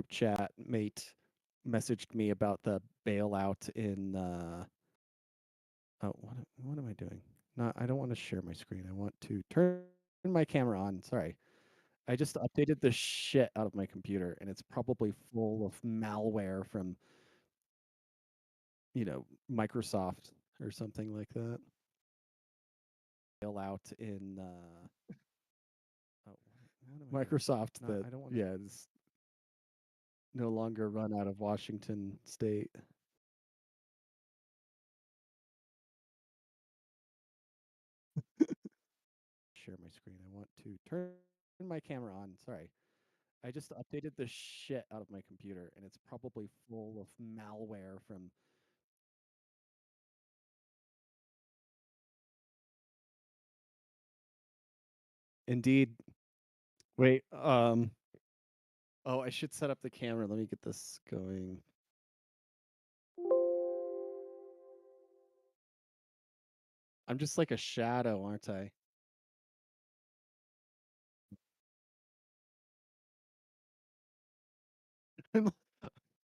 group chat mate messaged me about the bailout in oh, what am I doing? Not I don't want to share my screen. I want to turn my camera on. Sorry. I just updated the shit out of my computer and it's probably full of malware from, Microsoft or something like that. Bailout in oh, Microsoft that yeah, is no longer run out of Washington State. Share my screen. I want to turn my camera on. Sorry. I just updated the shit out of my computer and it's probably full of malware from Indeed. Wait, oh, I should set up the camera. Let me get this going. I'm just like a shadow, aren't I?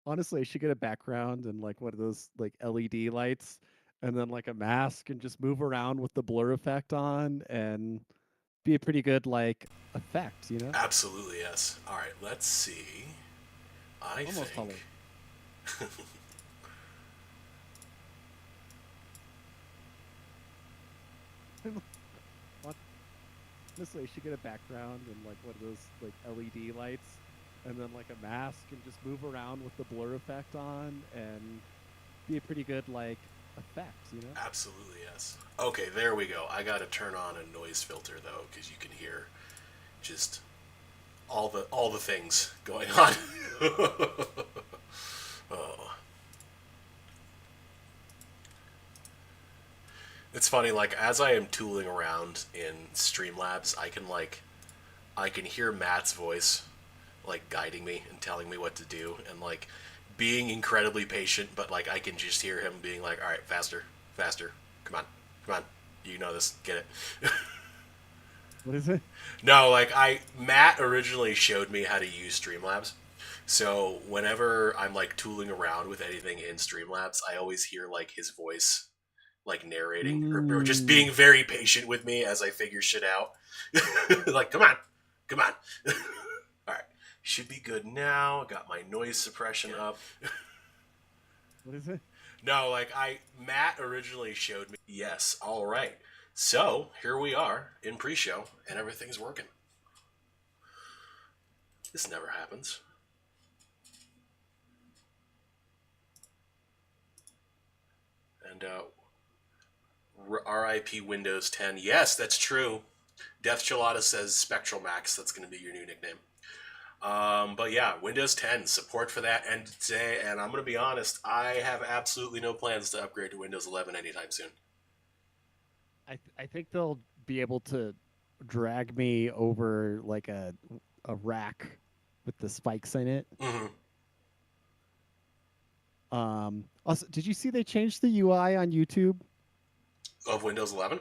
Honestly, I should get a background and like one of those like LED lights and then like a mask and just move around with the blur effect on and be a pretty good like effect, you know? Absolutely, yes. All right, let's see. I Almost think. taller. Honestly, I should get a background and like one of those like LED lights and then like a mask and just move around with the blur effect on and be a pretty good like effect, you know? Absolutely, yes. Okay, there we go. I got to turn on a noise filter though, because you can hear just all the things going on. Oh, it's funny. Like as I am tooling around in Streamlabs, I can hear Matt's voice like guiding me and telling me what to do and like being incredibly patient, but like I can just hear him being like, "All right, faster, faster, come on, come on, you know this, get it." What is it? No, like Matt originally showed me how to use Streamlabs. So whenever I'm like tooling around with anything in Streamlabs, I always hear like his voice like narrating or just Mm. being very patient with me as I figure shit out. Like, come on, come on. All right, should be good now. Got my noise suppression up. What is it? No, like Matt originally showed me. Yes, all right. So here we are in pre-show, and everything's working. This never happens. And RIP Windows 10. Yes, that's true. Death Gelada says Spectral Max. That's going to be your new nickname. But yeah, Windows 10 support for that. And today, and I'm going to be honest, I have absolutely no plans to upgrade to Windows 11 anytime soon. I think they'll be able to drag me over like a rack with the spikes in it. Mm-hmm. Also, did you see they changed the UI on YouTube? Of Windows 11?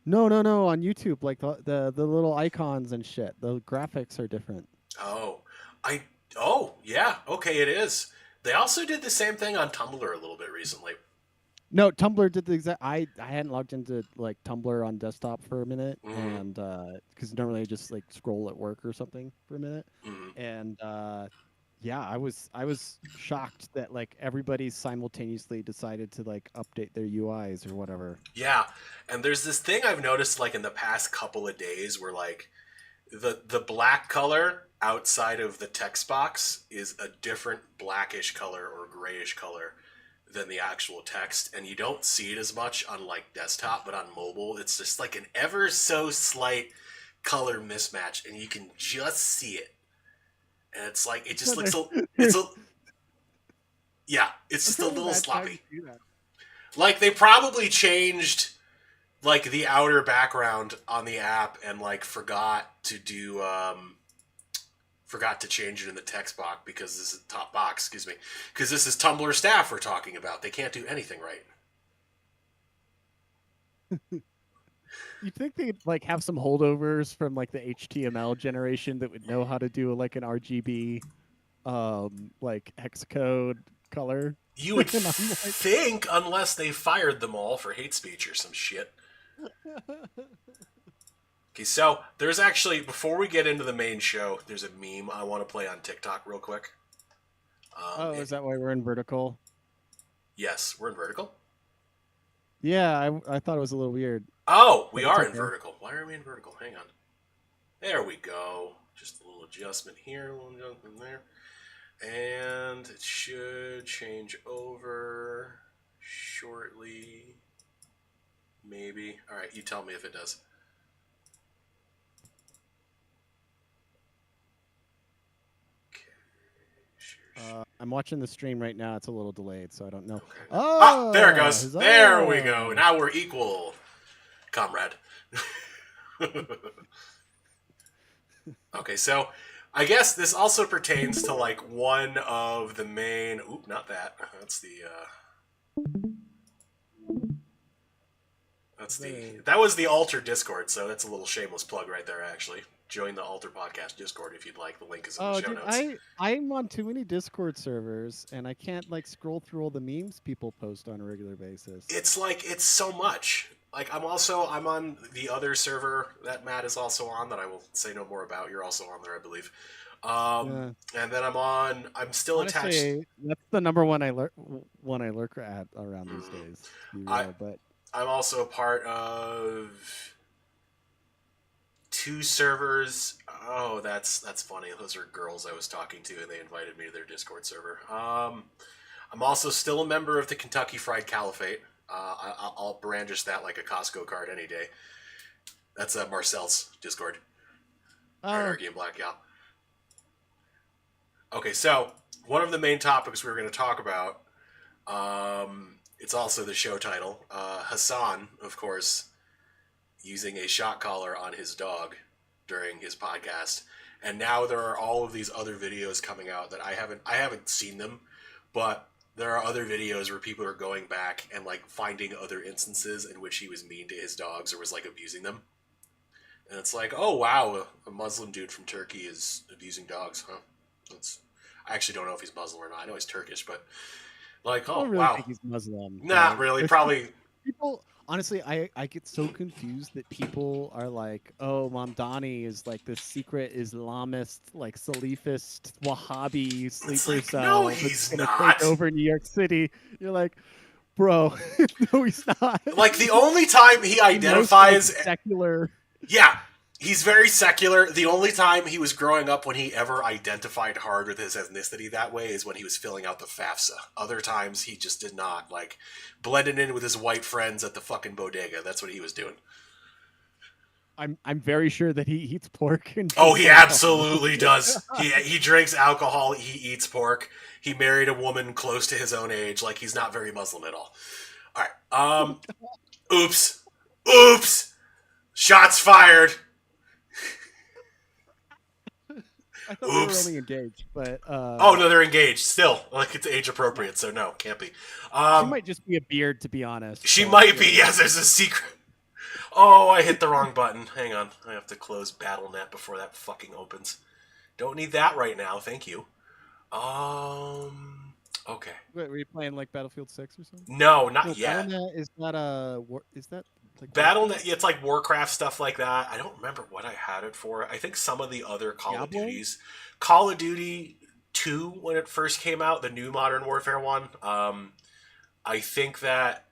No, no, no, on YouTube, like the little icons and shit. The graphics are different. Oh, I. Oh, yeah. Okay, it is. They also did the same thing on Tumblr a little bit recently. No, Tumblr did the exact. I hadn't logged into like Tumblr on desktop for a minute, Mm-hmm. and because normally I just like scroll at work or something for a minute, Mm-hmm. and yeah, I was shocked that like everybody simultaneously decided to like update their UIs or whatever. Yeah, and there's this thing I've noticed like in the past couple of days where like the black color outside of the text box is a different blackish color or grayish color than the actual text, and you don't see it as much on like desktop, but on mobile it's just like an ever so slight color mismatch and you can just see it, and it's like it just No, looks a it's a yeah, it's I'm just a trying to little imagine how you sloppy. do that. Like they probably changed like the outer background on the app and like forgot to change it in the text box because this is top box, excuse me, because this is Tumblr staff we're talking about. They can't do anything right. You'd think they'd like have some holdovers from like the HTML generation that would know how to do like an RGB. like hex code color. You would And I'm like, think, unless they fired them all for hate speech or some shit. Okay, so there's actually, before we get into the main show, there's a meme I want to play on TikTok real quick. oh, is that why we're in vertical? Yes, we're in vertical. Yeah, I thought it was a little weird, Oh, we but it's are in okay. vertical. Why are we in vertical? Hang on. There we go. Just a little adjustment here, a little adjustment there. And it should change over shortly. Maybe. Alright, you tell me if it does. I'm watching the stream right now. It's a little delayed, so I don't know. Okay. Oh, There it goes. huzzah! There we go. Now we're equal, comrade. Okay, so I guess this also pertains to like one of the main. Oop, not that. That's the. That was the Alter Discord. So that's a little shameless plug right there. Actually, join the Alter Podcast Discord if you'd like. The link is in the show dude, notes. I'm on too many Discord servers, and I can't like scroll through all the memes people post on a regular basis. It's like it's so much. Like I'm on the other server that Matt is also on that I will say no more about. You're also on there, I believe. And then I'm still Honestly, attached. that's the number one I lurk at around these days. But I'm also part of 2 servers. Oh, that's funny. Those are girls I was talking to, and they invited me to their Discord server. I'm also still a member of the Kentucky Fried Caliphate. I'll brandish that like a Costco card any day. That's Marcel's Discord. Anarchy and Black Gal. Okay, so one of the main topics we were going to talk about, it's also the show title, Hassan, of course, using a shock collar on his dog during his podcast. And now there are all of these other videos coming out that I haven't seen them, but there are other videos where people are going back and like finding other instances in which he was mean to his dogs or was like abusing them. And it's like, oh wow, a Muslim dude from Turkey is abusing dogs, huh? I actually don't know if he's Muslim or not. I know he's Turkish, but like, oh I don't really wow, think he's Muslim. not really. Probably people. Honestly, I get so confused that people are like, "Oh, Mamdani is like this secret Islamist, like Salafist, Wahhabi sleeper like, cell no, that's he's gonna not. take over New York City." You're like, bro, no, he's not. Like the only time he identifies secular. Yeah, he's very secular. The only time he was growing up when he ever identified hard with his ethnicity that way is when he was filling out the FAFSA. Other times he just did not, like, blending in with his white friends at the fucking bodega. That's what he was doing. I'm very sure that he eats pork. And oh, he absolutely does. He drinks alcohol. He eats pork. He married a woman close to his own age. Like, he's not very Muslim at all. All right. Oops. Shots fired. I thought they were only engaged, but oh no, they're engaged still. Like it's age appropriate, so no, can't be. She might just be a beard, to be honest. She might be. Yes, there's a secret. Oh, I hit the wrong button. Hang on, I have to close BattleNet before that fucking opens. Don't need that right now, thank you. Okay. Wait, were you playing like Battlefield 6 or something? No, not yet. BattleNet is that like BattleNet? It's like Warcraft stuff like that. I don't remember what I had it for. I think some of the other Call of Duties, Call of Duty 2 when it first came out, the new Modern Warfare one. I think that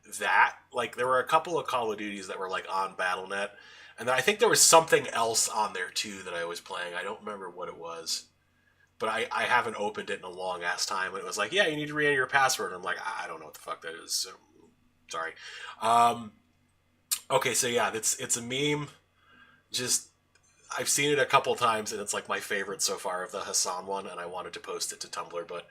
like there were a couple of Call of Duties that were like on BattleNet, and I think there was something else on there too that I was playing. I don't remember what it was. But I haven't opened it in a long ass time. And it was like, yeah, you need to re-enter your password. And I'm like, I don't know what the fuck that is. So, sorry. Okay, so yeah, it's a meme. Just I've seen it a couple times, and it's like my favorite so far of the Hassan one. And I wanted to post it to Tumblr, but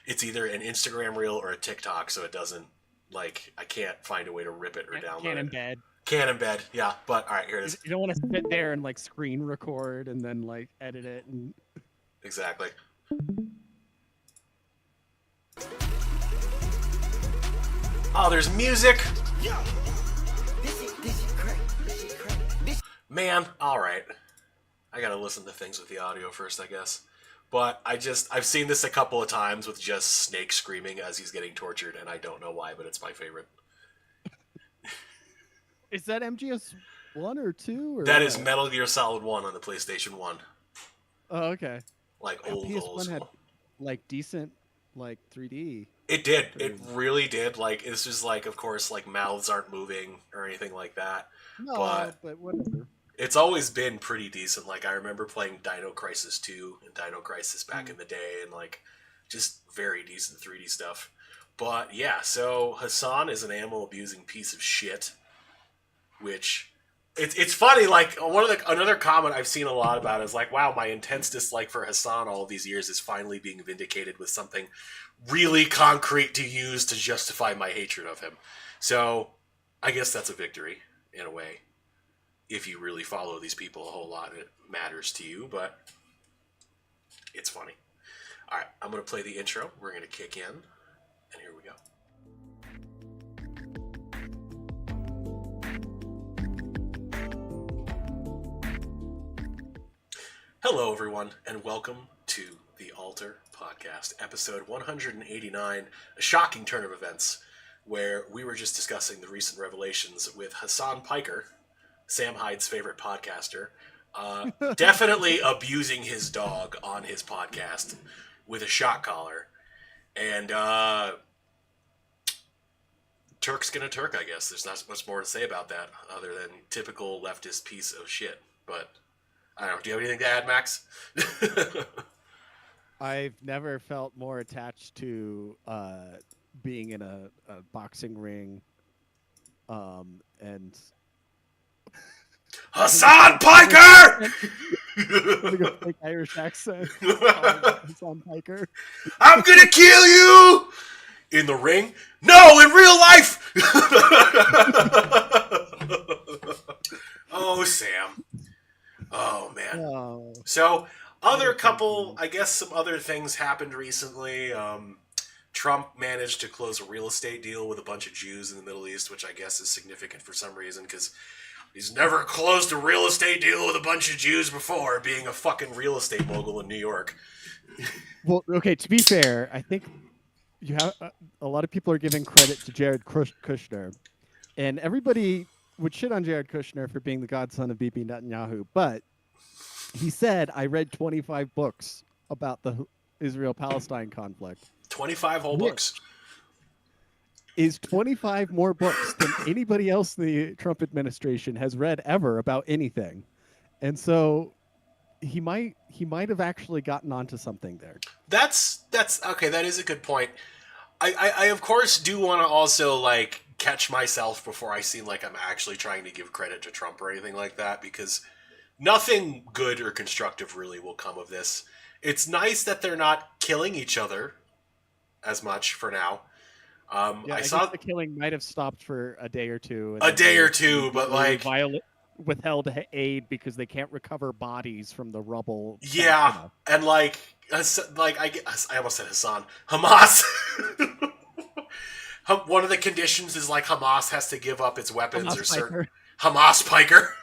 it's either an Instagram reel or a TikTok, so it doesn't like I can't find a way to rip it or download it. Can't embed, yeah. But all right, here it is. You don't want to sit there and like screen record and then like edit it and. Exactly. Oh, there's music. Man, all right. I gotta listen to things with the audio first, I guess. But I've seen this a couple of times with just Snake screaming as he's getting tortured, and I don't know why, but it's my favorite. Is that MGS 1 or 2 or That is what? Metal Gear Solid 1 on the PlayStation 1. Oh, okay. Like Wow, old PS1 had school. like decent like 3D. It did. It Pretty- really did. Like, this is like, of course, like mouths aren't moving or anything like that. No, But but whatever. it's always been pretty decent. Like, I remember playing Dino Crisis 2 and Dino Crisis back Mm. in the day, and like just very decent 3D stuff. But yeah, so Hassan is an animal abusing piece of shit, which it's funny. Like, another comment I've seen a lot about is like, wow, my intense dislike for Hassan all of these years is finally being vindicated with something really concrete to use to justify my hatred of him. So I guess that's a victory in a way. If you really follow these people a whole lot, it matters to you, but it's funny. All right, I'm going to play the intro. We're going to kick in, and here we go. Hello, everyone, and welcome to the Altar Podcast, episode 189, a shocking turn of events, where we were just discussing the recent revelations with Hassan Piker, Sam Hyde's favorite podcaster, definitely abusing his dog on his podcast with a shock collar. And Turk's gonna Turk, I guess. There's not much more to say about that other than typical leftist piece of shit. But I don't know. Do you have anything to add, Max? I've never felt more attached to being in a boxing ring and Hassan Piker! having a fake Irish accent. Hassan Piker. I'm gonna kill you! In the ring? No, in real life! Oh, Sam. Oh, man. Oh, So, I guess some other things happened recently. Trump managed to close a real estate deal with a bunch of Jews in the Middle East, which I guess is significant for some reason, because he's never closed a real estate deal with a bunch of Jews before, being a fucking real estate mogul in New York. well, okay. To be fair, I think you have a lot of people are giving credit to Jared Kushner, and everybody would shit on Jared Kushner for being the godson of Bibi Netanyahu, but he said, "I read 25 books about the Israel-Palestine conflict." 25 whole Yeah. books. Is 25 more books than anybody else in the Trump administration has read ever about anything, and so he might have actually gotten onto something there. That's okay. That is a good point. I of course do want to also like catch myself before I seem like I'm actually trying to give credit to Trump or anything like that, because nothing good or constructive really will come of this. It's nice that they're not killing each other as much for now. Yeah, I I saw guess the killing might have stopped for a day or two. And a then day they or two, but like, withheld aid because they can't recover bodies from the rubble. yeah, enough. and like I almost said Hassan, Hamas. One of the conditions is like Hamas has to give up its weapons Hamas or certain Piker. Hamas Piker.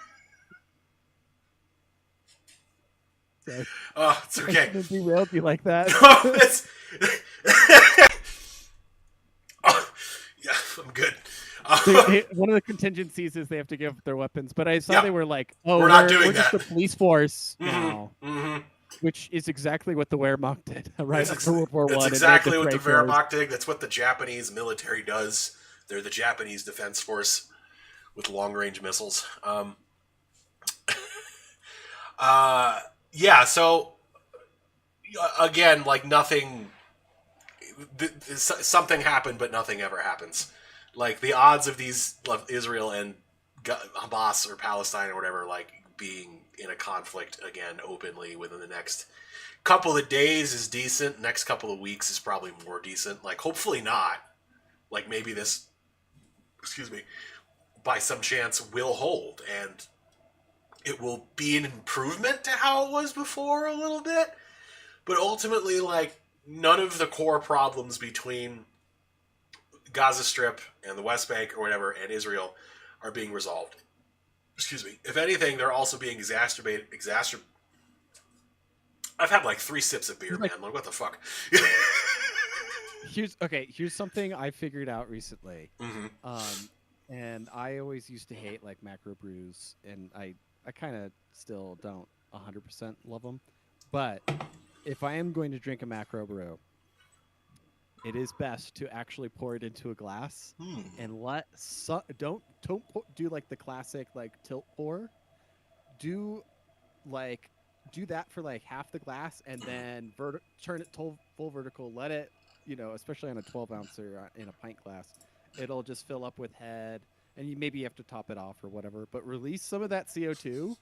Sorry. Oh, it's I okay. shouldn't have derailed you like that. It's- Oh, yeah, I'm good. One of the contingencies is they have to give up their weapons, but I saw Yeah. they were like, "Oh, We're not doing we're just that." a police force Mhm, now," mhm. which is exactly what the Wehrmacht did, right? That's After World War That's One. exactly what the Wehrmacht did. That's what the Japanese military does. They're the Japanese Defense Force with long-range missiles. Yeah. So again, like nothing. Something happened, but nothing ever happens. Like the odds of these Israel and Hamas or Palestine or whatever, like being in a conflict again openly within the next couple of days is decent. Next couple of weeks is probably more decent. Like hopefully not. Like maybe this, excuse me, by some chance will hold and it will be an improvement to how it was before a little bit. But ultimately, like none of the core problems between Gaza Strip and the West Bank or whatever and Israel are being resolved. Excuse me. If anything, they're also being I've had like 3 sips of beer, He's man. like, Like, what the fuck? here's something I figured out recently. Hmm. And I always used to hate like macro brews, and I kind of still don't 100% love them. But if I am going to drink a macro brew, it is best to actually pour it into a glass Hmm. and do like the classic like tilt pour. Do like do that for like half the glass, and then turn it full vertical. Let it, especially on a 12 ounce or in a pint glass, it'll just fill up with head, and you maybe have to top it off or whatever. But release some of that CO2,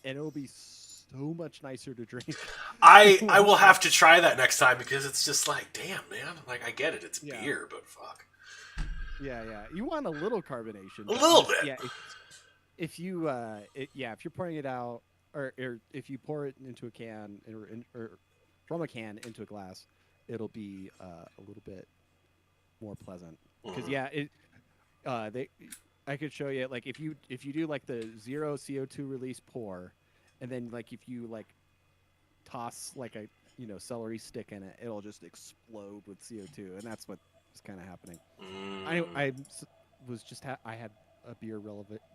and it'll be so much nicer to drink. I will have to try that next time because it's just like, damn, man. Like, I get it. It's Yeah, beer, but fuck. yeah. You want a little carbonation, A but you little just bit. yeah. If you're pouring it out, or if you pour it into a can or from a can into a glass, it'll be a little bit more pleasant. Because Mhm. yeah, they I could show you like if you do like the zero CO2 release pour, and then like if you like toss like a celery stick in it, it'll just explode with CO2, and that's what's kind of happening. I Mm. I s- was just I had a beer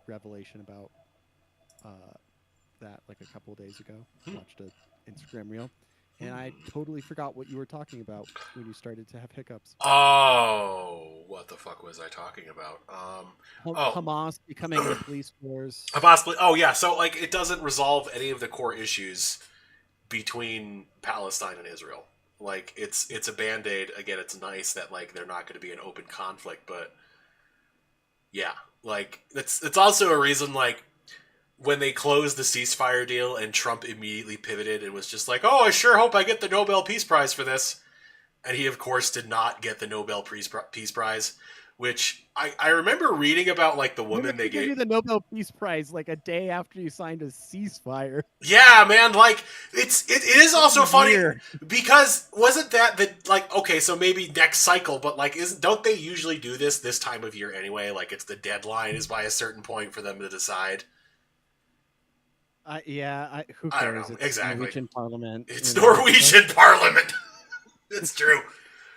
revelation about uh, that like a couple of days ago. Watched a Instagram reel, and I totally forgot what you were talking about when you started to have hiccups. Oh, what the fuck was I talking about? Oh, Hamas becoming the police force. possibly. Oh, yeah. So, like, it doesn't resolve any of the core issues between Palestine and Israel. Like, it's a band aid. Again, it's nice that like they're not going to be an open conflict, but yeah, like it's also a reason like when they closed the ceasefire deal and Trump immediately pivoted and was just like, "Oh, I sure hope I get the Nobel Peace Prize for this." And he, of course, did not get the Nobel Peace Prize, which I remember reading about, like, the When woman they they give gave. you the Nobel Peace Prize like a day after you signed a ceasefire. Yeah, man, like, it is What also a funny year. because wasn't that like, okay, so maybe next cycle, but like, isn't don't they usually do this time of year anyway? Like, it's the deadline is by a certain point for them to decide. Yeah, who I don't cares? know It's exactly. Norwegian Parliament. It's Like, Norwegian Parliament. It's true.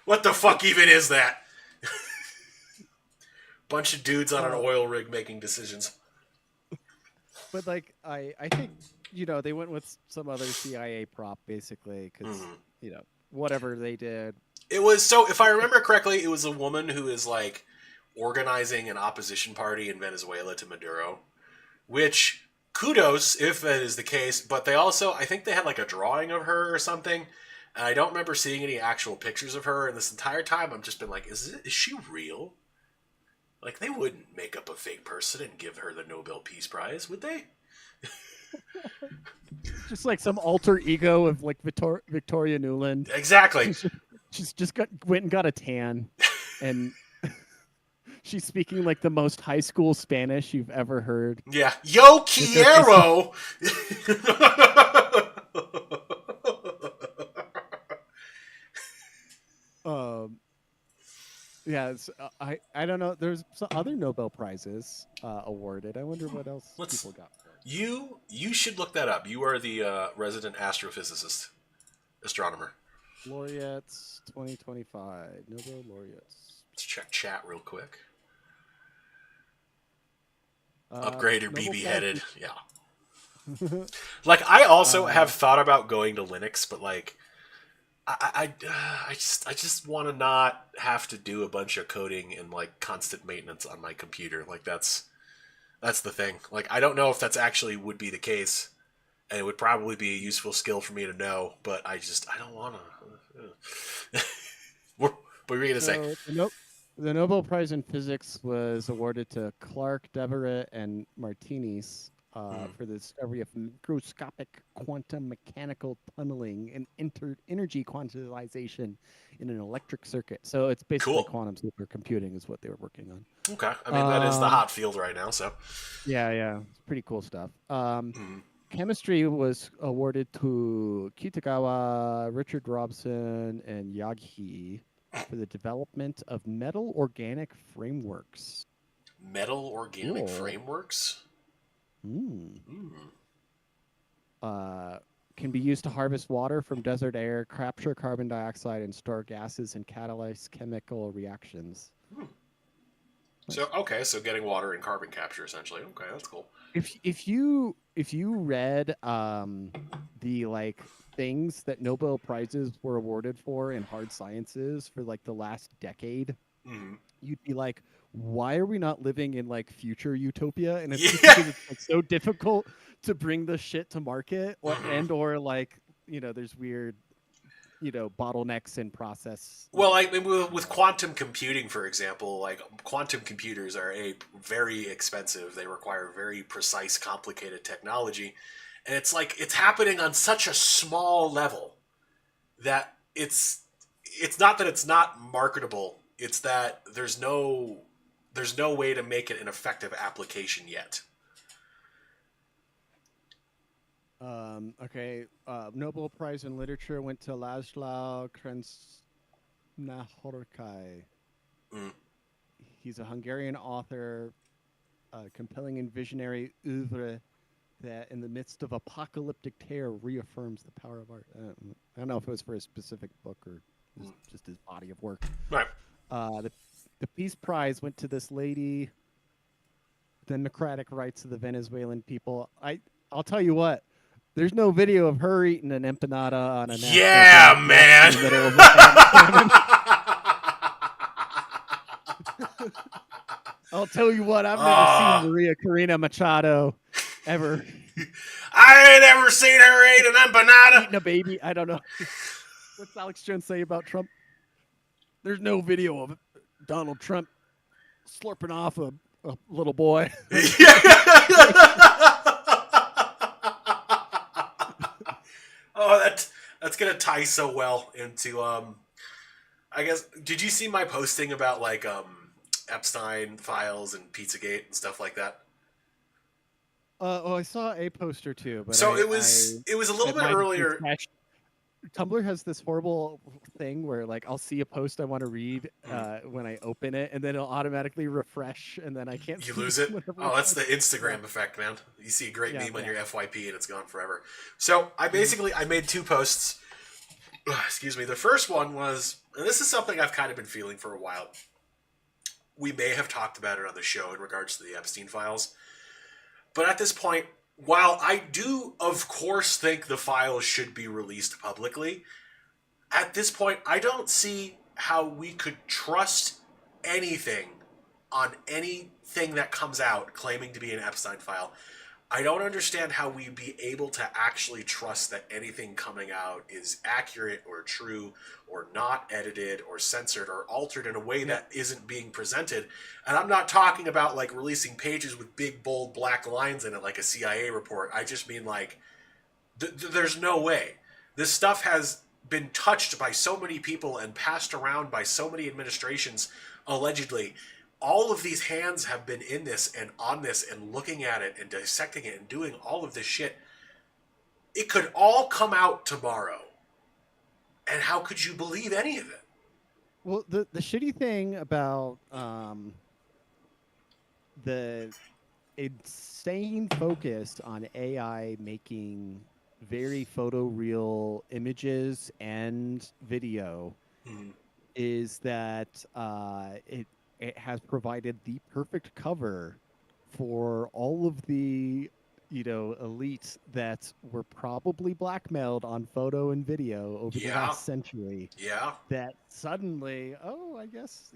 What the fuck even is that? Bunch of dudes on an uh, oil rig making decisions. but like I think they went with some other CIA prop basically because Mhm. whatever they did. It was so, if I remember correctly, it was a woman who is like organizing an opposition party in Venezuela to Maduro, which kudos if that is the case. But they also, I think they had like a drawing of her or something, and I don't remember seeing any actual pictures of her. And this entire time, I've just been like, is she real? Like, they wouldn't make up a fake person and give her the Nobel Peace Prize, would they? Just like some alter ego of like Victoria Newland. Exactly. She's just went and got a tan, and she's speaking like the most high school Spanish you've ever heard. Yeah. Yo With her face, quiero. um, yeah, I don't know. There's some other Nobel prizes awarded. I wonder what else Let's. people got for it. You should look that up. You are the resident astrophysicist, astronomer. Laureates 2025 Nobel laureates. Let's check chat real quick. Upgrade Nobel BB Prize. headed. Yeah. Like, I also uh, have thought about going to Linux, but like I just want to not have to do a bunch of coding and like constant maintenance on my computer. Like, that's the thing. Like, I don't know if that's actually would be the case, and it would probably be a useful skill for me to know. But I don't want to. What were you gonna say? so the Nobel Prize in Physics was awarded to Clark, Deverett, and Martinis Hmm. for the discovery of microscopic quantum mechanical tunneling and energy quantization in an electric circuit. So it's basically Cool. quantum supercomputing is what they were working on. Okay. I mean, that is the hot field right now. So. Yeah, it's pretty cool stuff. Hmm. Chemistry was awarded to Kitagawa, Richard Robson, and Yaghi for the development of metal organic frameworks. Metal organic Cool. frameworks. Hmm. Hmm. Uh, can be used to harvest water from desert air, capture carbon dioxide, and store gases and catalyze chemical reactions. Hmm. So Nice. okay, so getting water and carbon capture essentially. Okay, that's cool. If you read the like things that Nobel prizes were awarded for in hard sciences for like the last decade, Hmm. you'd be like, why are we not living in like future utopia? And it's just Yeah. because it's like so difficult to bring the shit to market, Hmm. or like there's weird bottlenecks in process. Well, I mean, with quantum computing, for example, like quantum computers are very expensive. They require very precise, complicated technology, and it's like it's happening on such a small level that it's not that it's not marketable. It's that there's no way to make it an effective application yet. Okay. Nobel Prize in Literature went to Laszlo Krasznahorkai. Mm. He's a Hungarian author, compelling and visionary oeuvre that, in the midst of apocalyptic terror, reaffirms the power of art. I don't know if it was for a specific book or just his body of work. Right. The Peace Prize went to this lady, democratic rights of the Venezuelan people. I'll tell you what. There's no video of her eating an empanada on a National Yeah, Geographic in man. the middle of a famine. I'll tell you what. I've never seen Oh, Maria Corina Machado ever I ain't ever seen her eat an empanada. eating a baby. I don't know. What's Alex Jones say about Trump? There's no video of Donald Trump slurping off a little boy. Oh, that's gonna tie so well into I guess did you see my posting about like Epstein files and Pizzagate and stuff like that? I saw a poster too, but So it was a little it bit might have earlier. refreshed. Tumblr has this horrible thing where like I'll see a post I want to read Hmm. when I open it, and then it'll automatically refresh, and then I can't You see lose it it. whenever Oh, that's it's the yeah, Instagram effect, man. You see a great yeah, meme on yeah. your FYP and it's gone forever. So Mhm. I made two posts. Excuse me. The first one was, and this is something I've kind of been feeling for a while. We may have talked about it on the show in regards to the Epstein files, but at this point, while I do, of course, think the files should be released publicly, at this point, I don't see how we could trust anything on anything that comes out claiming to be an Epstein file. I don't understand how we'd be able to actually trust that anything coming out is accurate or true or not edited or censored or altered in a way Yep. that isn't being presented. And I'm not talking about like releasing pages with big, bold black lines in it like a CIA report. I just mean like, there's no way. This stuff has been touched by so many people and passed around by so many administrations, allegedly. All of these hands have been in this and on this and looking at it and dissecting it and doing all of this shit. It could all come out tomorrow. And how could you believe any of it? Well, the shitty thing about the insane focus on AI making very photoreal images and video Mm, is that it has provided the perfect cover for all of the elites that were probably blackmailed on photo and video over the yeah, last century, yeah, that suddenly, oh, I guess,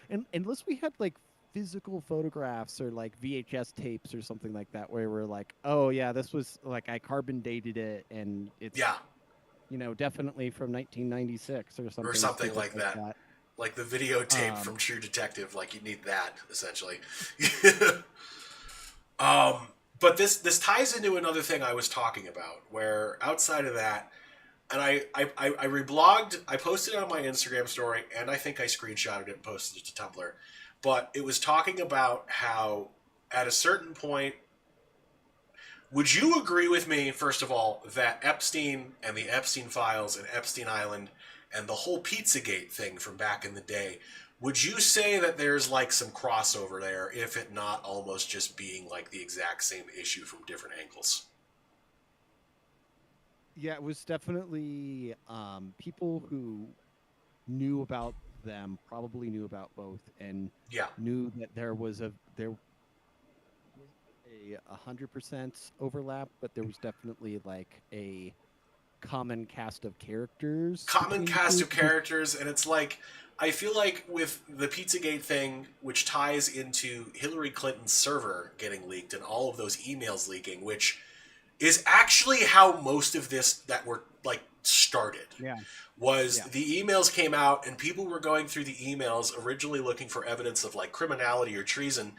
and unless we had like physical photographs or like VHS tapes or something like that, where we're like, oh yeah, this was like I carbon dated it and yeah, it's definitely from 1996 or or something something stupid like like that. that. Like the videotape from Um, True Detective, like you need that essentially. Um, but this ties into another thing I was talking about, where outside of that, and I reblogged, I posted it on my Instagram story, and I think I screenshotted it and posted it to Tumblr. But it was talking about how at a certain point, would you agree with me, first of all, that Epstein and the Epstein files and Epstein Island and the whole Pizzagate thing from back in the day, would you say that there's like some crossover there, if it not almost just being like the exact same issue from different angles? Yeah, it was definitely people who knew about them probably knew about both and Yeah. knew that there was a 100% overlap, but there was definitely like a common cast of characters Common between the cast two. of Because characters, and it's like I feel like with the Pizzagate thing, which ties into Hillary Clinton's server getting leaked and all of those emails leaking, which is actually how most of this that were like started. yeah, Was yeah, the emails came out and people were going through the emails originally looking for evidence of like criminality or treason,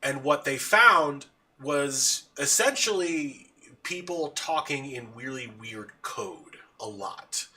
and what they found was essentially people talking in really weird code a lot.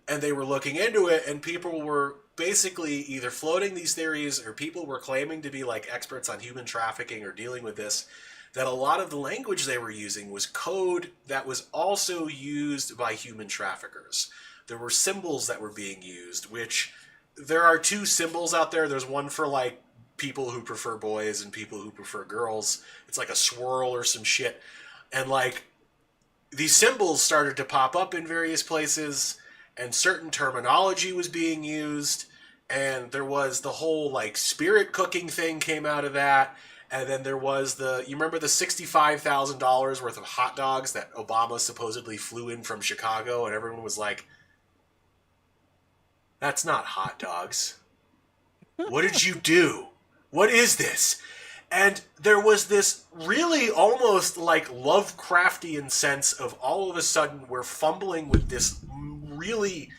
And they were looking into it, and people were basically either floating these theories or people were claiming to be like experts on human trafficking or dealing with this. That a lot of the language they were using was code that was also used by human traffickers. There were symbols that were being used, which there are two symbols out there. There's one for like people who prefer boys and people who prefer girls. It's like a swirl or some shit. And like these symbols started to pop up in various places and certain terminology was being used, and there was the whole like spirit cooking thing came out of that. And then there was the, you remember the $65,000 worth of hot dogs that Obama supposedly flew in from Chicago, and everyone was like, that's not hot dogs. What did you do? What is this? And there was this really almost like Lovecraftian sense of all of a sudden we're fumbling with this really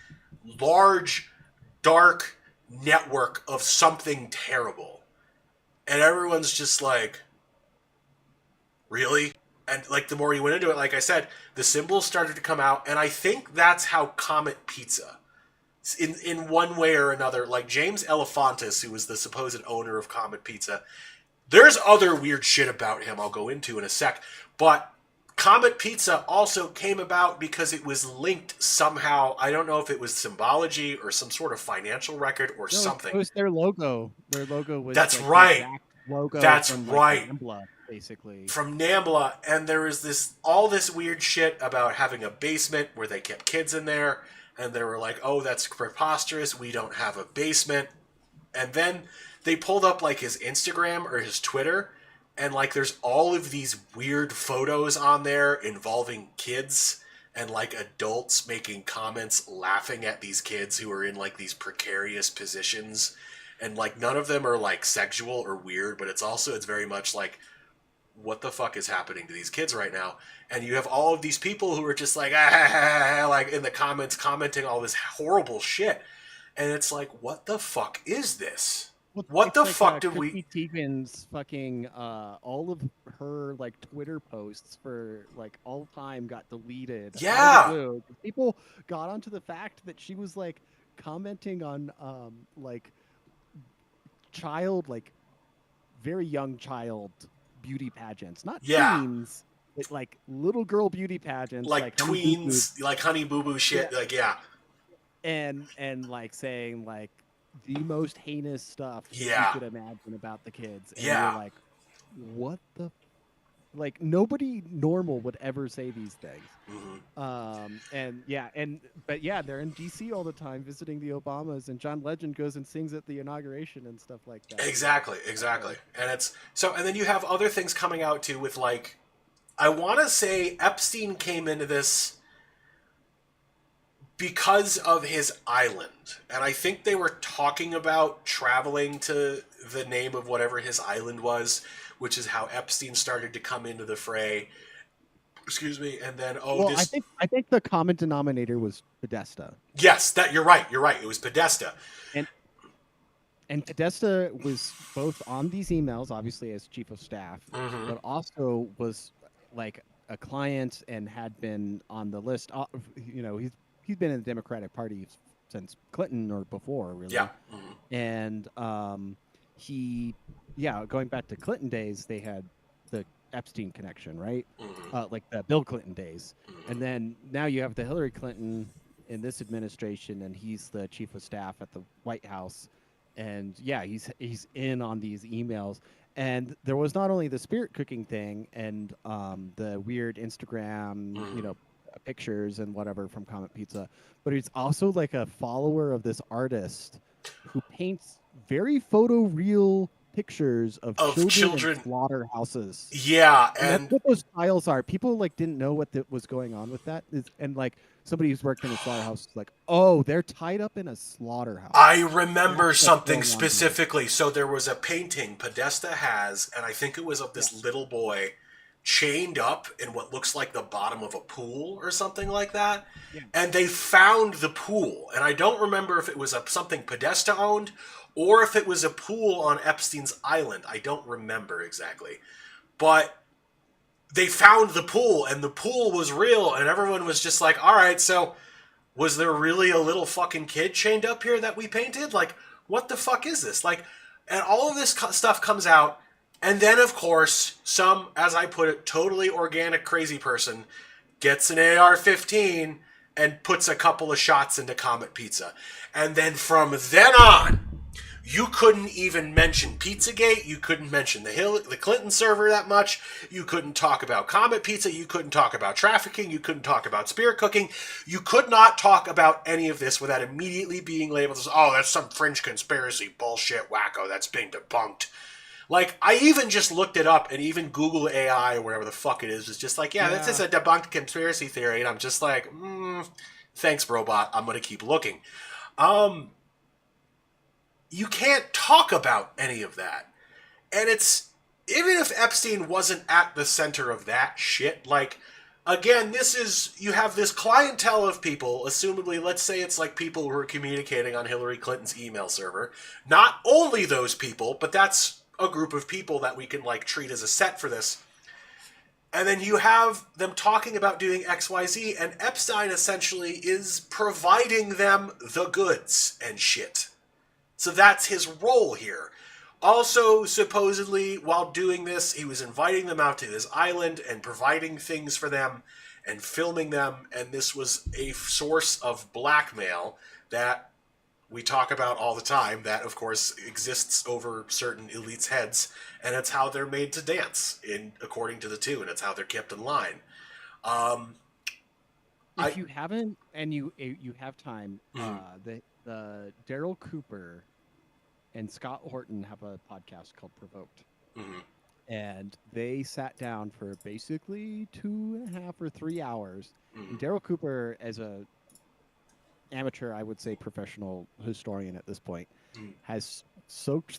large, dark network of something terrible. And everyone's just like, really? And like the more you went into it, like I said, the symbols started to come out. And I think that's how Comet Pizza, in one way or another, like James Elefantis, who was the supposed owner of Comet Pizza, there's other weird shit about him I'll go into in a sec. But Comet Pizza also came about because it was linked somehow. I don't know if it was symbology or some sort of financial record or no, it something. was their logo. Their logo was That's like the right. exact logo That's from like right. Nambla, basically. From Nambla, and there was this all this weird shit about having a basement where they kept kids in there, and they were like, "Oh, that's preposterous. We don't have a basement." And then they pulled up like his Instagram or his Twitter, and like there's all of these weird photos on there involving kids and like adults making comments laughing at these kids who are in like these precarious positions, and like none of them are like sexual or weird, but it's very much like, what the fuck is happening to these kids right now? And you have all of these people who are just like, like in the comments commenting all this horrible shit, and it's like, what the fuck is this? Well, What it's the like fuck do we? Chrissy Teigen's fucking all of her like Twitter posts for like all time got deleted out of the Yeah, blue. People got onto the fact that she was like commenting on like child like very young child beauty pageants, not yeah, teens, but like little girl beauty pageants like like Honey Boo Boo. tweens, like Honey Boo Boo Yeah, shit. Like, yeah, and like saying like the most heinous stuff you yeah, could imagine about the kids, and you're yeah. like, what the like nobody normal would ever say these things. Hmm. And yeah, and but yeah, they're in DC all the time visiting the Obamas, and John Legend goes and sings at the inauguration and stuff like that. Yeah. Exactly, exactly. And it's so, and then you have other things coming out too with like, I want to say Epstein came into this because of his island. And I think they were talking about traveling to the name of whatever his island was, which is how Epstein started to come into the fray. Excuse me. And then, oh, Well, this. I think the common denominator was Podesta, Yes, that you're right. You're right. It was Podesta. and Podesta was both on these emails, obviously as chief of staff, Hmm. but also was like a client and had been on the list. You know, he's been in the Democratic Party since Clinton or before, Yeah. really. Hmm. And he, yeah, going back to Clinton days, they had the Epstein connection, right? Hmm. Like the Bill Clinton days, and Hmm. then now you have the Hillary Clinton in this administration, and he's the chief of staff at the White House, and yeah, he's in on these emails. And there was not only the spirit cooking thing and the weird Instagram, you Hmm. know, pictures and whatever from Comet Pizza, but he's also like a follower of this artist who paints very photoreal pictures of Of children in children. slaughterhouses. Yeah, And that's and what those tiles are. People like didn't know what was going on with that. And like somebody who's worked in a slaughterhouse is like, oh, they're tied up in a slaughterhouse. I remember That's what's something going on here. specifically. So there was a painting Podesta has, and I think it was of this little boy chained up in what looks like the bottom of a pool or something like that. Yeah. And they found the pool, and I don't remember if it was something Podesta owned or if it was a pool on Epstein's Island. I don't remember exactly. But they found the pool, and the pool was real, and everyone was just like, all right, so was there really a little fucking kid chained up here that we painted? Like, what the fuck is this? Like, and all of this stuff comes out, and then, of course, some, as I put it, totally organic crazy person gets an AR-15 and puts a couple of shots into Comet Pizza. And then from then on, you couldn't even mention Pizzagate. You couldn't mention the Clinton server that much. You couldn't talk about Comet Pizza. You couldn't talk about trafficking. You couldn't talk about spirit cooking. You could not talk about any of this without immediately being labeled as, oh, that's some fringe conspiracy bullshit wacko that's being debunked. Like, I even just looked it up, and even Google AI or whatever the fuck it is just like, yeah, this is a debunked conspiracy theory. And I'm just like, thanks, robot. I'm going to keep looking. You can't talk about any of that. And it's, even if Epstein wasn't at the center of that shit, like, again, you have this clientele of people, assumably, let's say it's like people who are communicating on Hillary Clinton's email server. Not only those people, but that's a group of people that we can, like, treat as a set for this. And then you have them talking about doing XYZ, and Epstein essentially is providing them the goods and shit. So that's his role here. Also, supposedly, while doing this, he was inviting them out to his island and providing things for them and filming them. And this was a source of blackmail that we talk about all the time. That, of course, exists over certain elites' heads. And it's how they're made to dance, according to the tune. It's how they're kept in line. If you haven't, and you have time, the Daryl Cooper and Scott Horton have a podcast called Provoked. And they sat down for basically 2.5 or 3 hours. And Daryl Cooper, as a amateur, I would say professional historian at this point, has soaked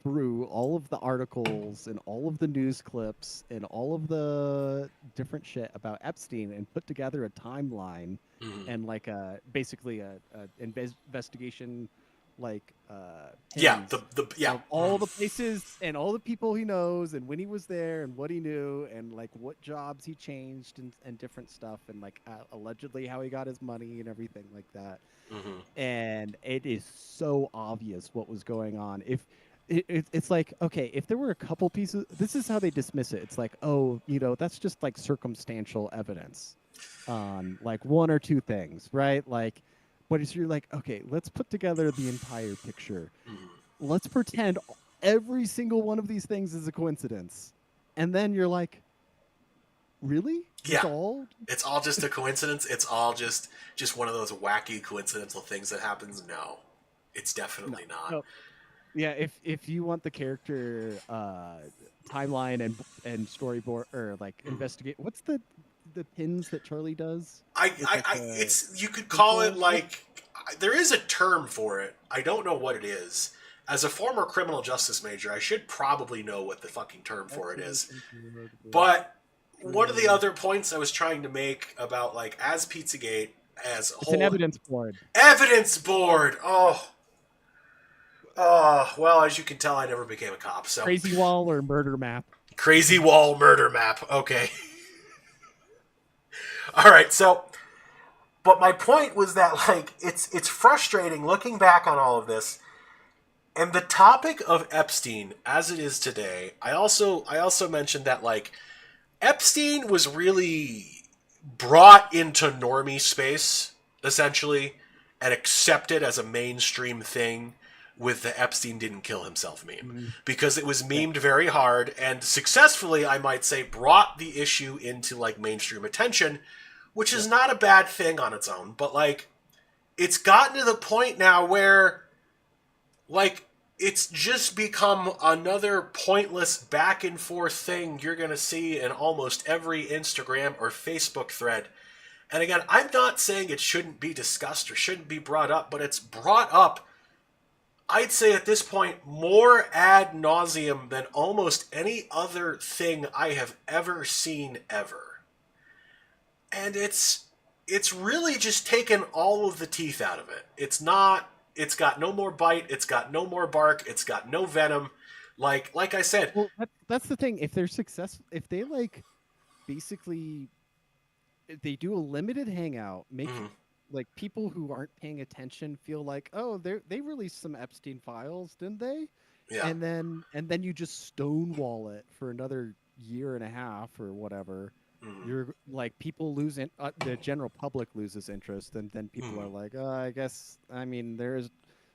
through all of the articles and all of the news clips and all of the different shit about Epstein and put together a timeline and like basically a investigation, like of all the places and all the people he knows and when he was there and what he knew and like what jobs he changed and different stuff and like allegedly how he got his money and everything like that. And it is so obvious what was going on. If it's like, okay, if there were a couple pieces, this is how they dismiss it. It's like, oh, that's just like circumstantial evidence on like one or two things, right? Like, but if you're like, okay, let's put together the entire picture. Let's pretend every single one of these things is a coincidence. And then you're like, really? Yeah. It's all just a coincidence? It's all just one of those wacky coincidental things that happens? No. It's definitely not. No. Yeah, if you want the character timeline and storyboard or like investigate, what's the pins that Charlie does? You could call it like, there is a term for it. I don't know what it is. As a former criminal justice major, I should probably know what the fucking term for it is. But one of the other points I was trying to make about like as Pizzagate as a whole, it's an evidence board. Evidence board. Oh, well, as you can tell, I never became a cop. So Crazy Wall or Murder Map? Crazy Wall Murder Map. Okay. All right. So, but my point was that like it's frustrating looking back on all of this, and the topic of Epstein as it is today. I also mentioned that like Epstein was really brought into normie space essentially and accepted as a mainstream thing with the Epstein didn't kill himself meme. Because it was memed very hard and successfully, I might say, brought the issue into like mainstream attention which is not a bad thing on its own, but like it's gotten to the point now where like it's just become another pointless back and forth thing you're going to see in almost every Instagram or Facebook thread. And again, I'm not saying it shouldn't be discussed or shouldn't be brought up, but it's brought up, I'd say at this point, more ad nauseum than almost any other thing I have ever seen ever. And it's really just taken all of the teeth out of it. It's got no more bite, it's got no more bark, it's got no venom. Like I said, well, that's the thing. If they're successful, if they like basically if they do a limited hangout, make like people who aren't paying attention feel like, oh, they released some Epstein files, didn't they? yeah. And then you just stonewall it for another year and a half or whatever. You're like people lose the general public loses interest, and then people are like, I guess I mean there's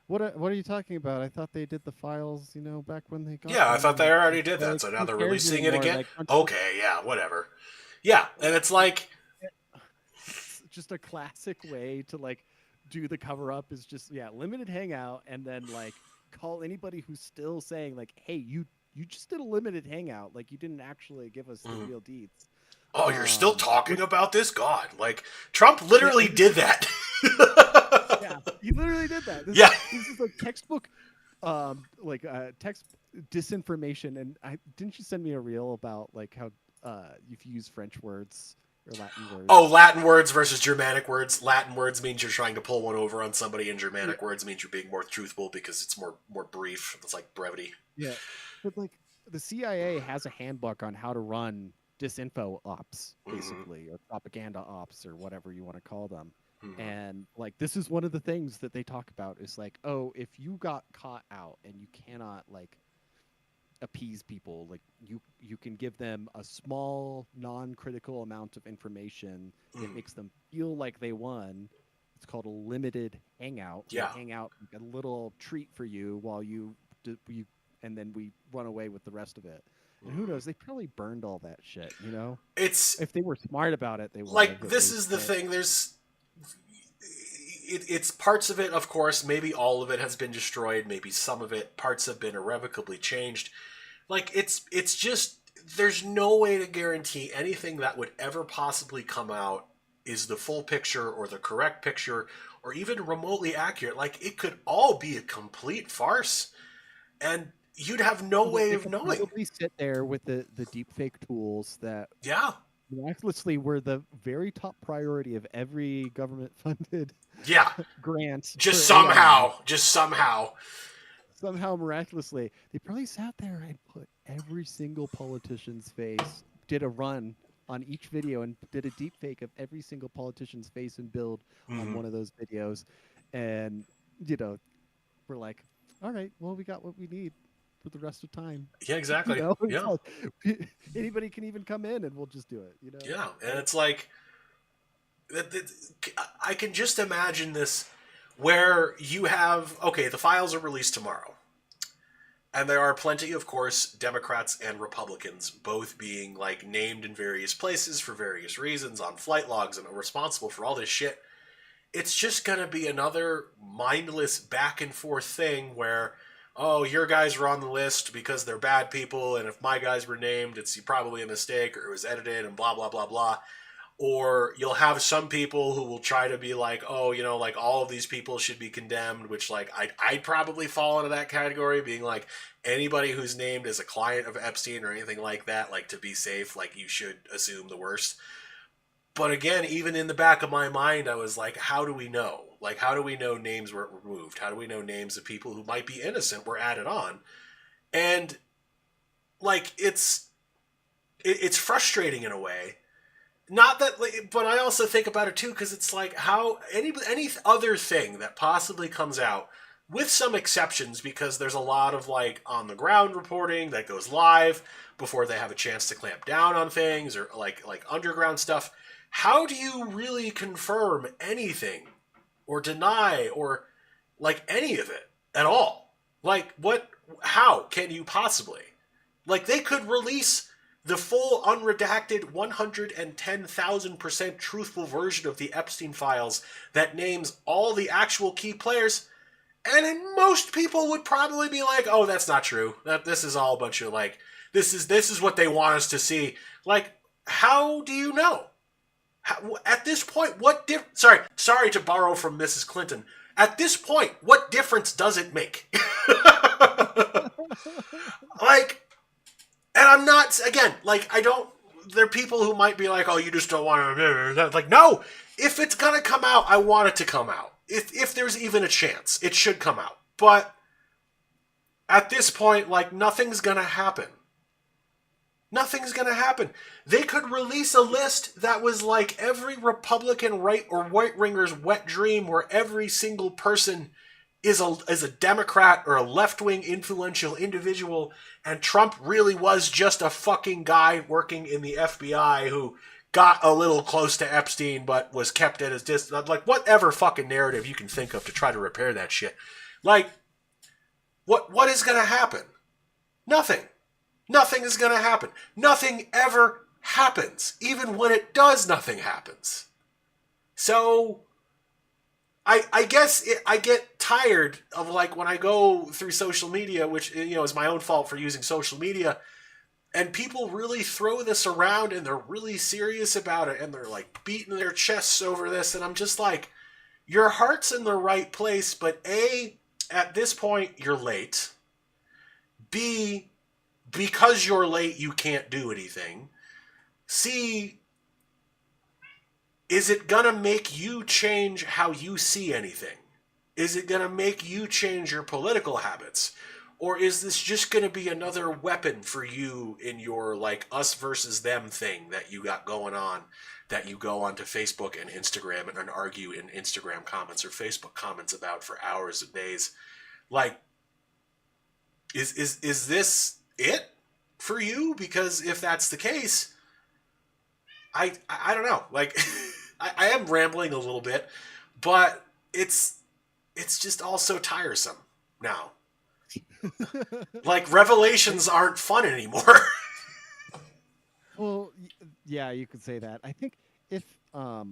what are you talking about? I thought they did the files, back when they got. Yeah, I thought them. they already did that, Like, so now who they're cares releasing it anymore? again. Like, Okay, yeah, whatever. Yeah, and it's like it's just a classic way to like do the cover up is just limited hangout, and then like call anybody who's still saying like, hey, you just did a limited hangout, like you didn't actually give us the real deeds. oh, you're still talking about this? God, like Trump literally did that. Yeah, he literally did that. This is like textbook, text disinformation. And didn't you send me a reel about like how if you use French words or Latin words? Oh, Latin words versus Germanic words. Latin words means you're trying to pull one over on somebody, and Germanic words means you're being more truthful because it's more brief. It's like brevity. Yeah, but like the CIA has a handbook on how to run disinfo ops, basically, or propaganda ops, or whatever you want to call them. And like this is one of the things that they talk about is like, oh, if you got caught out and you cannot like appease people, like you can give them a small non-critical amount of information that makes them feel like they won. It's called a limited hangout. Yeah, hang out, a little treat for you while you and then we run away with the rest of it. And who knows? They probably burned all that shit. It's if they were smart about it, they would. Like this is the thing. There's it's parts of it, of course. Maybe all of it has been destroyed. Maybe some of it, parts have been irrevocably changed. Like it's just there's no way to guarantee anything that would ever possibly come out is the full picture or the correct picture or even remotely accurate. Like it could all be a complete farce, and you'd have no way of knowing. Probably sit there with the deepfake tools that miraculously were the very top priority of every government-funded grant. Just somehow miraculously, they probably sat there and put every single politician's face, did a run on each video and did a deepfake of every single politician's face and build on one of those videos. And, we're like, all right, well, we got what we need for the rest of time. Yeah, exactly. Anybody can even come in and we'll just do it. Yeah, and it's like I can just imagine this where you have the files are released tomorrow. And there are plenty, of course, Democrats and Republicans both being like named in various places for various reasons on flight logs and are responsible for all this shit. It's just going to be another mindless back and forth thing where your guys were on the list because they're bad people, and if my guys were named, it's probably a mistake or it was edited and blah, blah, blah, blah. Or you'll have some people who will try to be like, like all of these people should be condemned, which like I'd probably fall into that category, being like anybody who's named as a client of Epstein or anything like that, like to be safe, like you should assume the worst. But again, even in the back of my mind, I was like, how do we know? Like, how do we know names were removed? How do we know names of people who might be innocent were added on? And like, it's frustrating in a way. Not that, but I also think about it too, because it's like how any other thing that possibly comes out, with some exceptions, because there's a lot of like on the ground reporting that goes live before they have a chance to clamp down on things, or like underground stuff. How do you really confirm anything or deny or like any of it at all? Like what? How can you possibly? Like they could release the full unredacted 110,000% truthful version of the Epstein files that names all the actual key players. And then most people would probably be like, "Oh, that's not true. That this is all a bunch of like this is what they want us to see." Like, how do you know? At this point, sorry to borrow from Mrs. Clinton. At this point, what difference does it make? Like, and I'm not, again, like, I don't, there are people who might be like, "Oh, you just don't want to," like, no, if it's gonna come out, I want it to come out. If there's even a chance, it should come out. But at this point, like, nothing's gonna happen. Nothing's going to happen. They could release a list that was like every Republican right or right winger's wet dream, where every single person is a Democrat or a left wing influential individual, and Trump really was just a fucking guy working in the FBI who got a little close to Epstein but was kept at his distance. Like, whatever fucking narrative you can think of to try to repair that shit. Like, what is going to happen? Nothing. Nothing is going to happen. Nothing ever happens. Even when it does, nothing happens. So, I guess I get tired of, like, when I go through social media, which, you know, is my own fault for using social media, and people really throw this around and they're really serious about it and they're, like, beating their chests over this, and I'm just like, your heart's in the right place, but A, at this point, you're late. B, because you're late, you can't do anything. C, is it gonna make you change how you see anything? Is it gonna make you change your political habits? Or is this just gonna be another weapon for you in your, like, us versus them thing that you got going on, that you go onto Facebook and Instagram and argue in Instagram comments or Facebook comments about for hours and days? Like, is this it for you? Because if that's the case, I don't know. Like, I am rambling a little bit, but it's just all so tiresome now. Like, revelations aren't fun anymore. Well, yeah, you could say that. I think if we're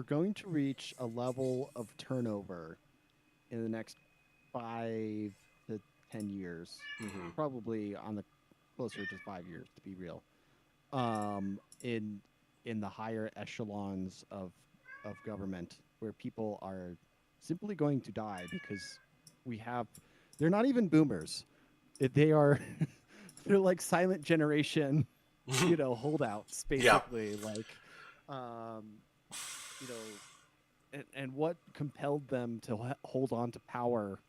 going to reach a level of turnover in the next 5 to 10 years, Mm-hmm. probably on the closer to 5 years to be real. In the higher echelons of government, where people are simply going to die because we have, they're not even boomers. They are they're like silent generation, holdouts Yeah. basically. Like, um, you know, and what compelled them to hold on to power,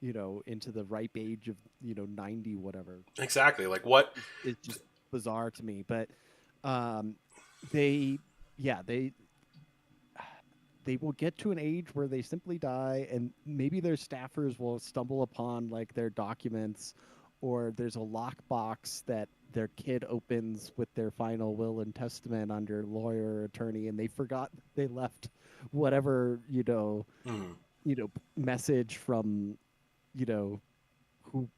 into the ripe age of 90 whatever, Exactly. Like, what? is just bizarre to me. But um, they, yeah, they will get to an age where they simply die, and maybe their staffers will stumble upon like their documents, or there's a lockbox that their kid opens with their final will and testament under lawyer or attorney, and they forgot they left whatever Mm. message from who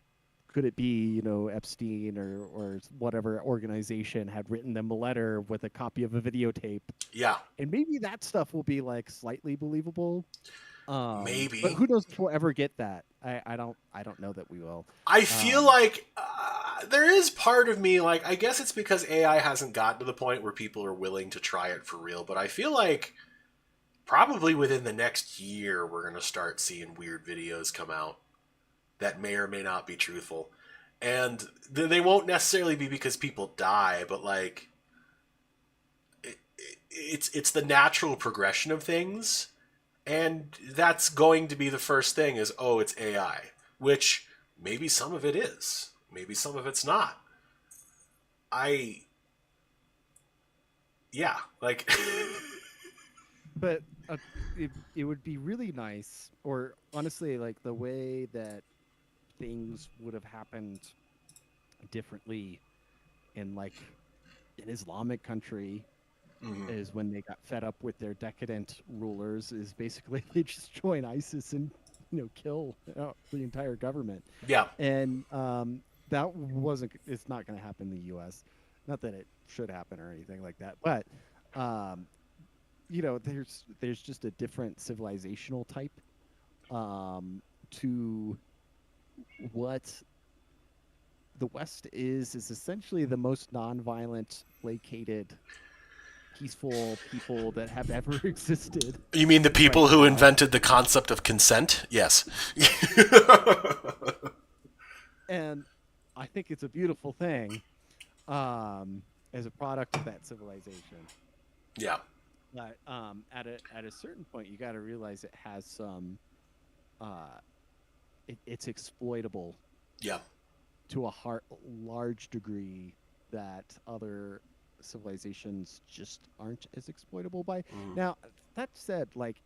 could it be, Epstein or whatever organization had written them a letter with a copy of a videotape. Yeah. And maybe that stuff will be like slightly believable. But Maybe. who knows if we'll ever get that? I don't know that we will. I feel like there is part of me, like, I guess it's because AI hasn't gotten to the point where people are willing to try it for real, but I feel like probably within the next year we're going to start seeing weird videos come out that may or may not be truthful. And they won't necessarily be because people die, but like it's the natural progression of things, and that's going to be the first thing is, oh, it's AI, which maybe some of it is, maybe some of it's not. I Yeah, like But it would be really nice, or honestly, like the way that things would have happened differently in like an Islamic country mhm. is when they got fed up with their decadent rulers, is basically they just join ISIS and kill the entire government. Yeah. And that wasn't. It's not going to happen in the U.S. Not that it should happen or anything like that, but um, there's just a different civilizational type to what the West is essentially the most nonviolent, placated, peaceful people that have ever existed You mean the right people who now. invented the concept of consent? Yes. And I think it's a beautiful thing um, as a product of that civilization. Yeah. But at a certain point, you got to realize it has some, uh, it's exploitable Yeah. to a large degree that other civilizations just aren't as exploitable by. Mm. Now, that said, like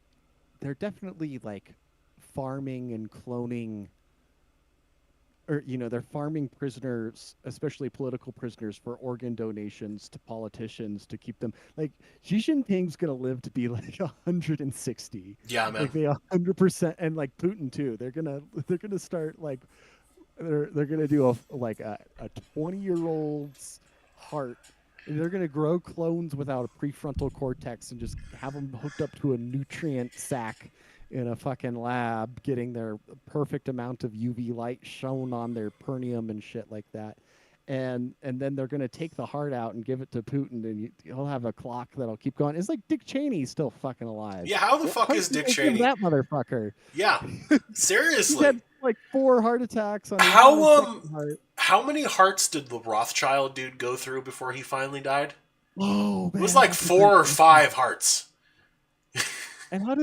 they're definitely like farming and cloning, or they're farming prisoners, especially political prisoners, for organ donations to politicians to keep them like Xi Jinping's gonna live to be like 160, Yeah, man. like they 100%, and like Putin too. They're gonna start like they're gonna do a 20-year-old's heart, and they're gonna grow clones without a prefrontal cortex and just have them hooked up to a nutrient sack in a fucking lab, getting their perfect amount of UV light shown on their pernium and shit like that. And then they're gonna take the heart out and give it to Putin, and he'll have a clock that'll keep going. It's like Dick Cheney's still fucking alive. Yeah, how the What fuck heart is did Dick they give Cheney? that motherfucker? Yeah. He's Seriously. had like 4 heart attacks on his on his How second heart. how many hearts did the Rothschild dude go through before he finally died? Oh It was man, like that's a great 4 or question. 5 hearts. And how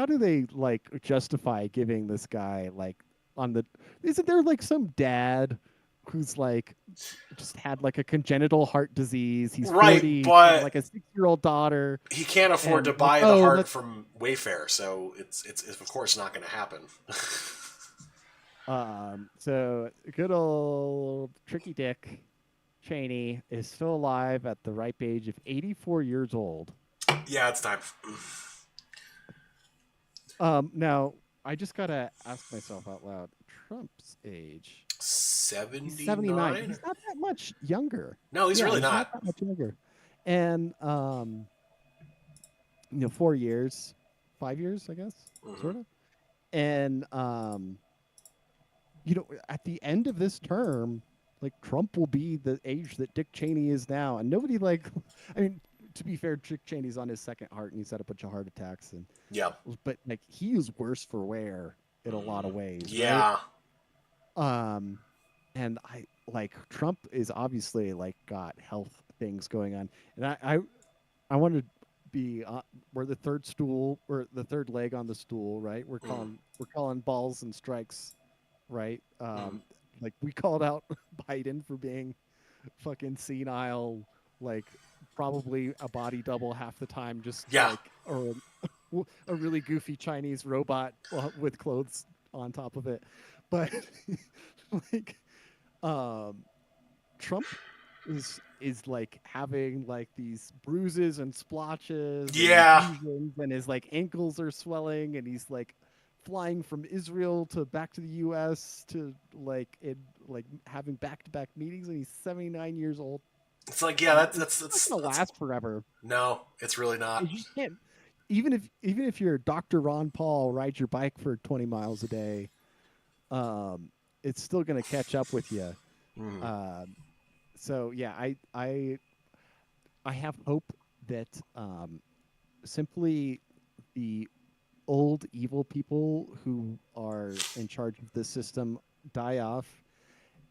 do they like justify giving this guy like on the isn't there like some dad who's like just had like a congenital heart disease? He's Right, 40, got but like a 6-year-old daughter, he can't afford to and like, buy the oh, heart let's from Wayfair, so it's of course not going to happen. so good old Tricky Dick Cheney is still alive at the ripe age of 84 years old. Yeah, it's time. Now I just gotta ask myself out loud: Trump's age. He's 79. 79? He's not that much younger. No, he's Yeah, really he's not not. that much younger. And 4 years, 5 years, I guess, Hmm. sort of. And at the end of this term, like Trump will be the age that Dick Cheney is now, and nobody like. I mean, to be fair, Dick Cheney's on his second heart, and he's had a bunch of heart attacks, and Yeah. but like he is worse for wear in a lot of Mm. ways, right? Yeah. Um, and I like Trump is obviously like got health things going on, and I want to be we're the third stool, or the third leg on the stool, right? We're Mm. calling balls and strikes, right? Mm. Like we called out Biden for being fucking senile, like probably a body double half the time, just Yeah. like or a really goofy Chinese robot with clothes on top of it, but like um Trump is like having like these bruises and splotches and Yeah. infusions, and his like ankles are swelling, and he's like flying from Israel to back to the US to like having back-to-back meetings, and he's 79 years old. It's like, yeah, It's not going to that's last forever. no, it's really not. You just can't, even if you're Dr. Ron Paul, ride your bike for 20 miles a day, um it's still going to catch up with you. Mm. um so yeah, I have hope that simply the old evil people who are in charge of this system die off,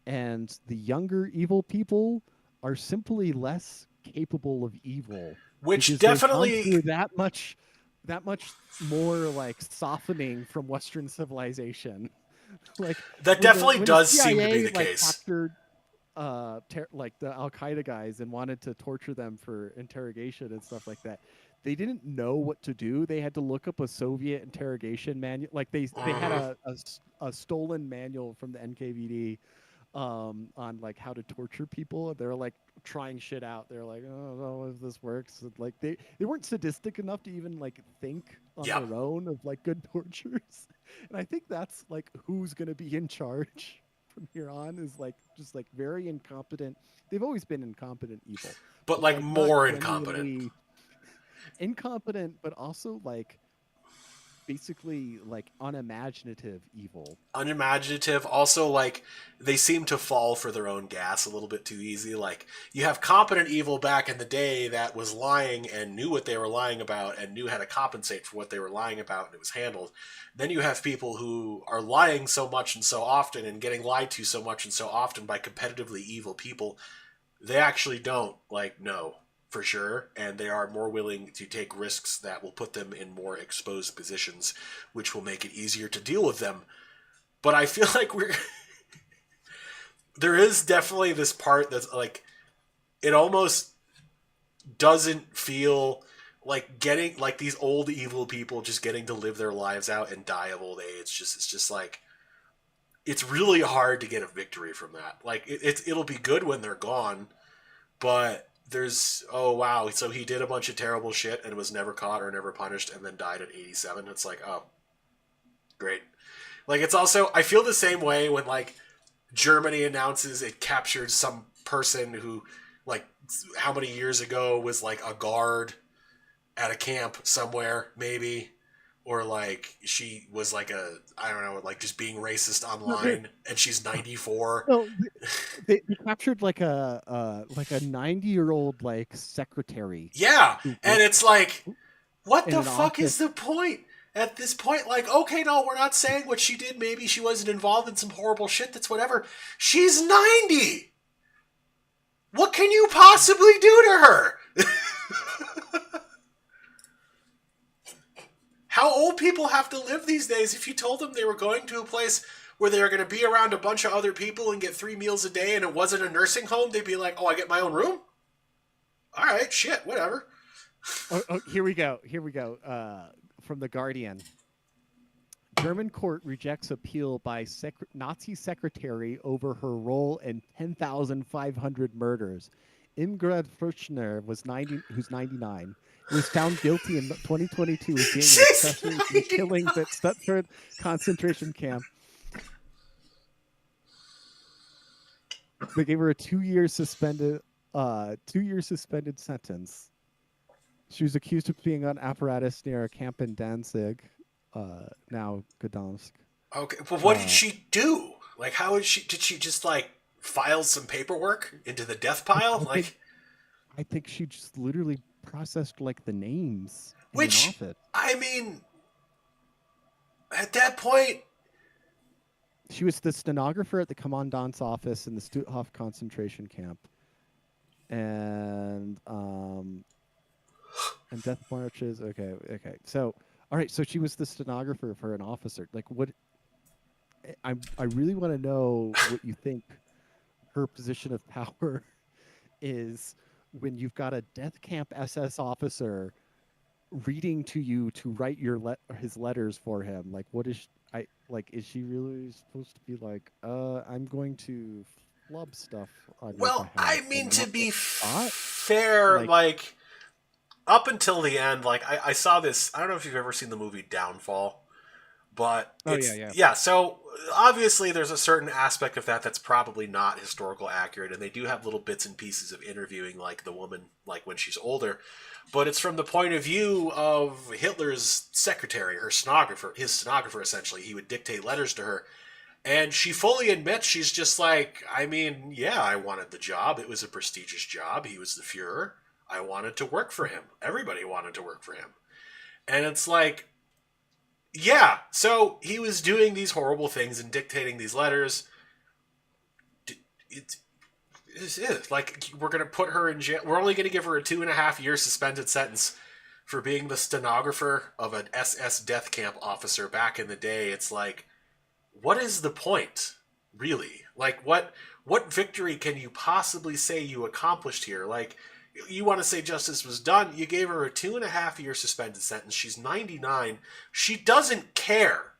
and the younger evil people are simply less capable of evil Which because they've gone definitely through that much more like softening from Western civilization. Like that when the definitely when the does seem to be CIA the like case. captured like the Al Qaeda guys and wanted to torture them for interrogation and stuff like that. They didn't know what to do. They had to look up a Soviet interrogation manual. Like they had Hmm. a stolen manual from the NKVD on like how to torture people. They're like trying shit out. They're like, oh, no, if this works. Like they weren't sadistic enough to even like think on Yeah. their own of like good tortures. And I think that's like who's gonna be in charge from here on is like just like very incompetent. They've always been incompetent evil, but but like like not more incompetent. genuinely incompetent, but also like basically like unimaginative evil. Unimaginative. Also, like, they seem to fall for their own gas a little bit too easy. Like, you have competent evil back in the day that was lying and knew what they were lying about and knew how to compensate for what they were lying about, and it was handled. Then you have people who are lying so much and so often and getting lied to so much and so often by competitively evil people. They actually don't like know for sure, and they are more willing to take risks that will put them in more exposed positions, which will make it easier to deal with them. But I feel like we're there is definitely this part that's like, it almost doesn't feel like getting like these old evil people just getting to live their lives out and die of old age. It's just like, it's really hard to get a victory from that. Like, it'll be good when they're gone, but there's, oh wow, so he did a bunch of terrible shit and was never caught or never punished and then died at 87. It's like, oh, great. Like, it's also, I feel the same way when like Germany announces it captured some person who, like, how many years ago was like a guard at a camp somewhere, maybe, or like she was like a, I don't know, like just being racist No, they're- online, and she's 94. no, they captured like a 90-year-old like secretary Yeah, who and worked it's like, what in the an fuck is office. the point? At this point, like, okay, no, we're not saying what she did. Maybe she wasn't involved in some horrible shit. That's whatever. She's 90. What can you possibly do to her? How old people have to live these days? If you told them they were going to a place where they were going to be around a bunch of other people and get 3 meals a day and it wasn't a nursing home, they'd be like, oh, I get my own room? All right, shit, whatever. Here we go. Here we go. From the Guardian. German court rejects appeal by Nazi secretary over her role in 10,500 murders. Imgred Furchner was 90, who's 99, was found guilty in 2022 of being an She's accessory to the 99. killings at Stuttgart concentration camp. They gave her a 2-year suspended sentence. She was accused of being on apparatus near a camp in Danzig, now Gdansk. Okay, well, what did Uh, she do? Like, how did she just, like, file some paperwork into the death I, pile? I think Like, I think she just literally processed like the names in an which, office. I mean, at that point, She was the stenographer at the commandant's office in the Stutthof concentration camp, and death marches. Okay, okay. So, all right. So she was the stenographer for an officer. Like, what? I really want to know what you think her position of power is when you've got a death camp SS officer reading to you to write his letters for him. Like, what is I like? Is she really supposed to be like, I'm going to flub stuff on your well, I behalf mean, and to not be get caught? fair, Like, like, up until the end, like, I saw this, I don't know if you've ever seen the movie Downfall, but oh yeah, it's, yeah. yeah, so obviously there's a certain aspect of that that's probably not historical accurate, and they do have little bits and pieces of interviewing, like, the woman, like, when she's older, but it's from the point of view of Hitler's secretary, her stenographer, his stenographer, essentially. He would dictate letters to her, and she fully admits, she's just like, I mean, yeah, I wanted the job. It was a prestigious job. He was the Fuhrer. I wanted to work for him. Everybody wanted to work for him. And it's like, yeah, so he was doing these horrible things and dictating these letters. It's, it's it. Like, we're going to put her in jail. We're only going to give her a 2.5-year suspended sentence for being the stenographer of an SS death camp officer back in the day. It's like, what is the point, really? Like, what victory can you possibly say you accomplished here? Like, you want to say justice was done? You gave her a 2.5-year suspended sentence. She's 99. She doesn't care.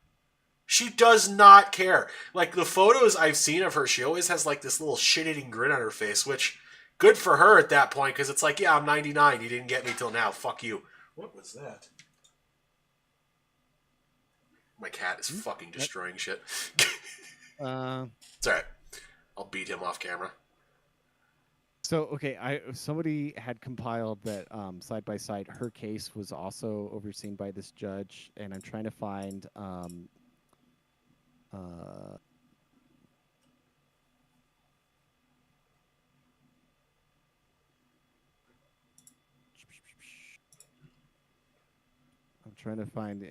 She does not care. Like, the photos I've seen of her, she always has like this little shit-eating grin on her face, which, good for her at that point, because it's like, yeah, I'm 99. You didn't get me till now. Fuck you. What was that? My cat is fucking destroying shit. It's all right. I'll beat him off camera. So okay, somebody had compiled that side by side. Her case was also overseen by this judge, and I'm trying to find uh, I'm trying to find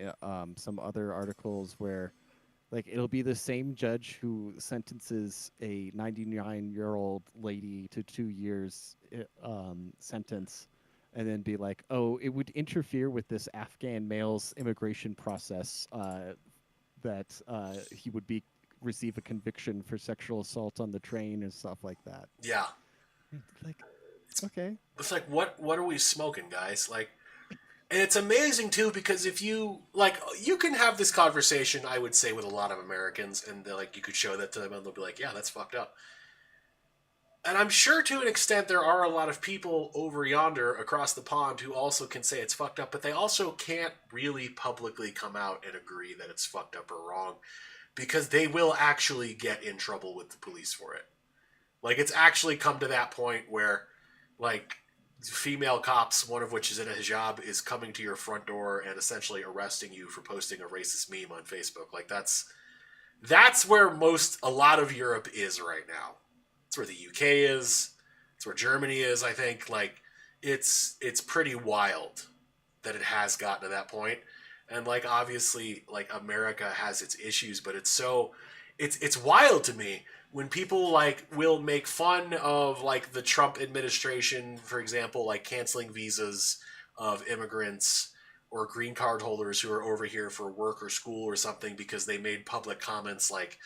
some other articles where like it'll be the same judge who sentences a 99-year-old lady to 2 years sentence, and then be like, oh, it would interfere with this Afghan male's immigration process, that he would be receive a conviction for sexual assault on the train and stuff like that. Yeah. Like, okay. It's like, what are we smoking, guys? Like, and it's amazing too because if you like, you can have this conversation, I would say, with a lot of Americans, and like you could show that to them, and they'll be like, "Yeah, that's fucked up." And I'm sure to an extent there are a lot of people over yonder across the pond who also can say it's fucked up, but they also can't really publicly come out and agree that it's fucked up or wrong because they will actually get in trouble with the police for it. Like, it's actually come to that point where, like, female cops, one of which is in a hijab, is coming to your front door and essentially arresting you for posting a racist meme on Facebook. Like, that's where a lot of Europe is right now. It's where the UK is. It's where Germany is. I think like it's pretty wild that it has gotten to that point. And like obviously like America has its issues, but it's wild to me when people like will make fun of like the Trump administration, for example, like canceling visas of immigrants or green card holders who are over here for work or school or something because they made public comments like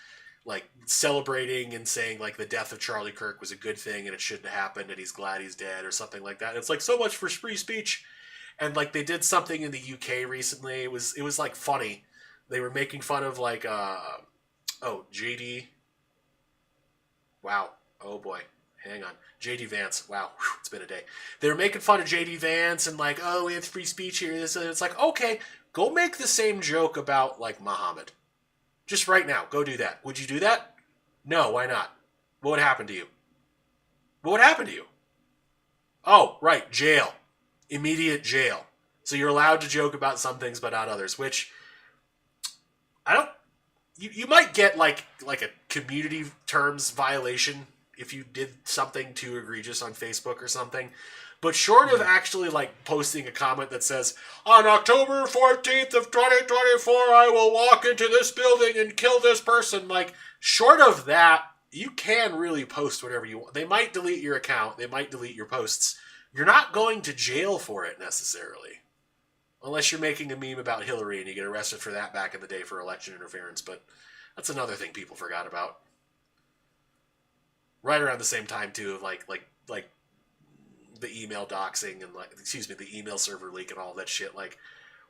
celebrating and saying like the death of Charlie Kirk was a good thing and it shouldn't have happened and he's glad he's dead or something like that. And it's like so much for free speech. And like they did something in the UK recently. It was like funny. They were making fun of like JD. Wow. Oh boy. Hang on. JD Vance. Wow. Whew, it's been a day. They were making fun of JD Vance and like, oh, we have free speech here. And it's like, okay, go make the same joke about like Muhammad. Just right now, go do that. Would you do that? No, why not? What would happen to you? What would happen to you? Oh, right, jail. Immediate jail. So you're allowed to joke about some things but not others, which I don't you might get like a community terms violation if you did something too egregious on Facebook or something. But short of actually like posting a comment that says, on October 14th of 2024, I will walk into this building and kill this person, like short of that, you can really post whatever you want. They might delete your account, they might delete your posts. You're not going to jail for it necessarily. Unless you're making a meme about Hillary and you get arrested for that back in the day for election interference, but that's another thing people forgot about. Right around the same time too, of like the email doxing and the email server leak and all that shit. Like,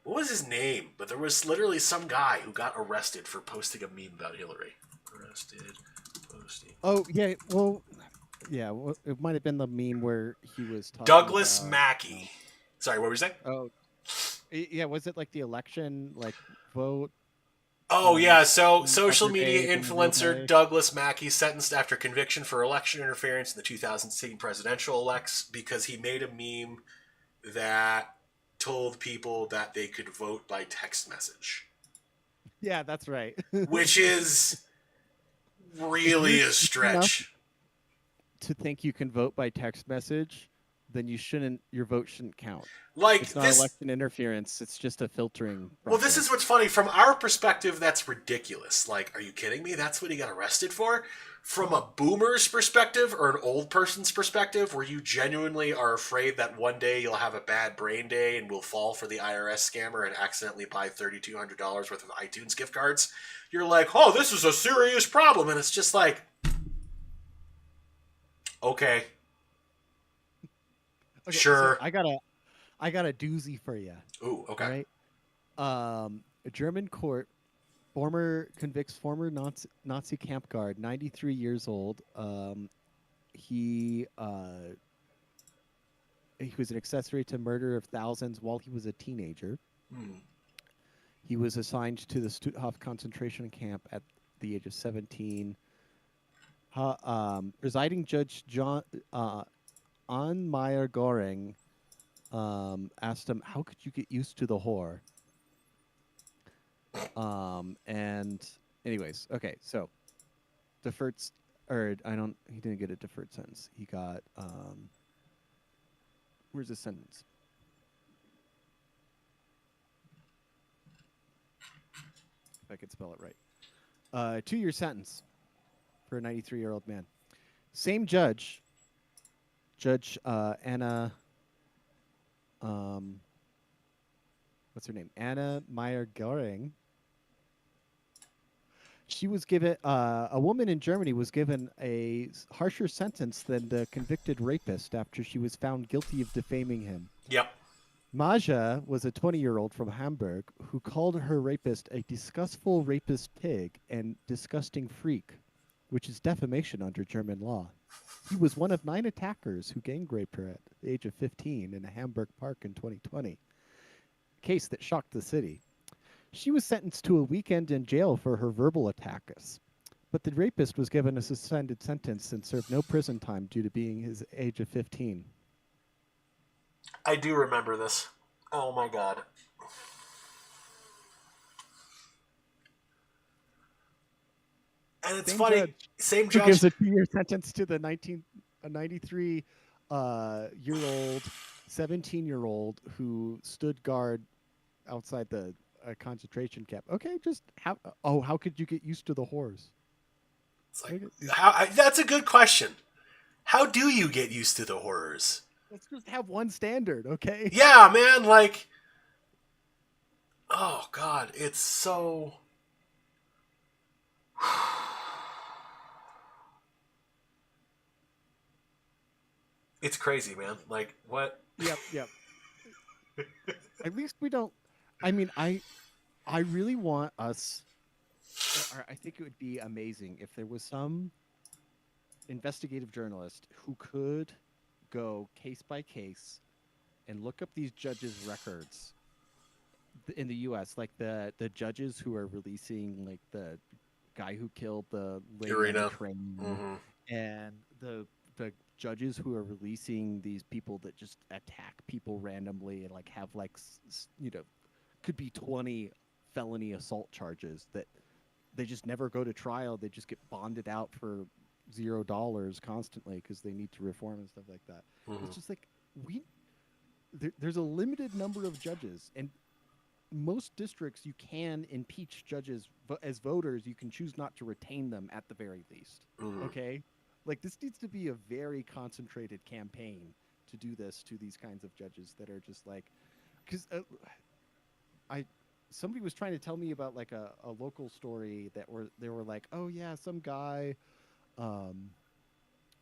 what was his name? But there was literally some guy who got arrested for posting a meme about Hillary. Arrested posting. Oh yeah, well, yeah, well, it might have been the meme where he was talking Douglas about, Mackey. Sorry, what were you saying? Oh, yeah, was it like the election, like vote? Oh yeah, so social Upper media Day, influencer Douglas Mackey sentenced after conviction for election interference in the 2016 presidential elects because he made a meme that told people that they could vote by text message. Yeah, that's right. Which is really a stretch. To think you can vote by text message, then your vote shouldn't count. Like it's not election interference, it's just a filtering process. Well, this is what's funny. From our perspective, that's ridiculous. Like, are you kidding me? That's what he got arrested for? From a boomer's perspective or an old person's perspective, where you genuinely are afraid that one day you'll have a bad brain day and will fall for the IRS scammer and accidentally buy $3,200 worth of iTunes gift cards, you're like, oh, this is a serious problem. And it's just like, okay. Sure. So I got a doozy for you. Ooh, okay. Right? A German court convicts former Nazi camp guard, 93 years old. He was an accessory to murder of thousands while he was a teenager. He was assigned to the Stutthof concentration camp at the age of 17. Presiding Judge John An Meyer Goring asked him, "How could you get used to the whore?" And anyways, okay, so deferred, or I don't. He didn't get a deferred sentence. He got where's the sentence? If I could spell it right. 2-year sentence for a 93-year-old man. Same judge, Judge Anna. What's her name? Anna Meyer Goring. She was given a woman in Germany was given a harsher sentence than the convicted rapist after she was found guilty of defaming him. Yep. Maja was a 20-year-old from Hamburg who called her rapist a disgustful rapist pig and disgusting freak, which is defamation under German law. He was one of 9 attackers who gang raped her at the age of 15 in a Hamburg park in 2020, a case that shocked the city. She was sentenced to a weekend in jail for her verbal attacks, but the rapist was given a suspended sentence and served no prison time due to being his age of 15. I do remember this. Oh my god. And it's Same funny. judge Same who judge. gives a 2-year sentence to the 93 year old, 17-year-old who stood guard outside the concentration camp. Okay, just how could you get used to the whores? It's like, that's a good question. How do you get used to the horrors? Let's just have one standard, okay? Yeah, man, like, oh god, it's so. It's crazy, man. Like, what? Yep. At least we don't. I mean, I really want us. Or I think it would be amazing if there was some investigative journalist who could go case by case and look up these judges' records in the U.S., like the judges who are releasing, like the guy who killed the lady on the train, and the judges who are releasing these people that just attack people randomly and like have like could be 20 felony assault charges that they just never go to trial. They just get bonded out for $0 constantly because they need to reform and stuff like that. It's just like there's a limited number of judges, and most districts you can impeach judges as voters. You can choose not to retain them at the very least. Okay, like this needs to be a very concentrated campaign to do this to these kinds of judges that are just like, because somebody was trying to tell me about like a local story that they were like, oh yeah, some guy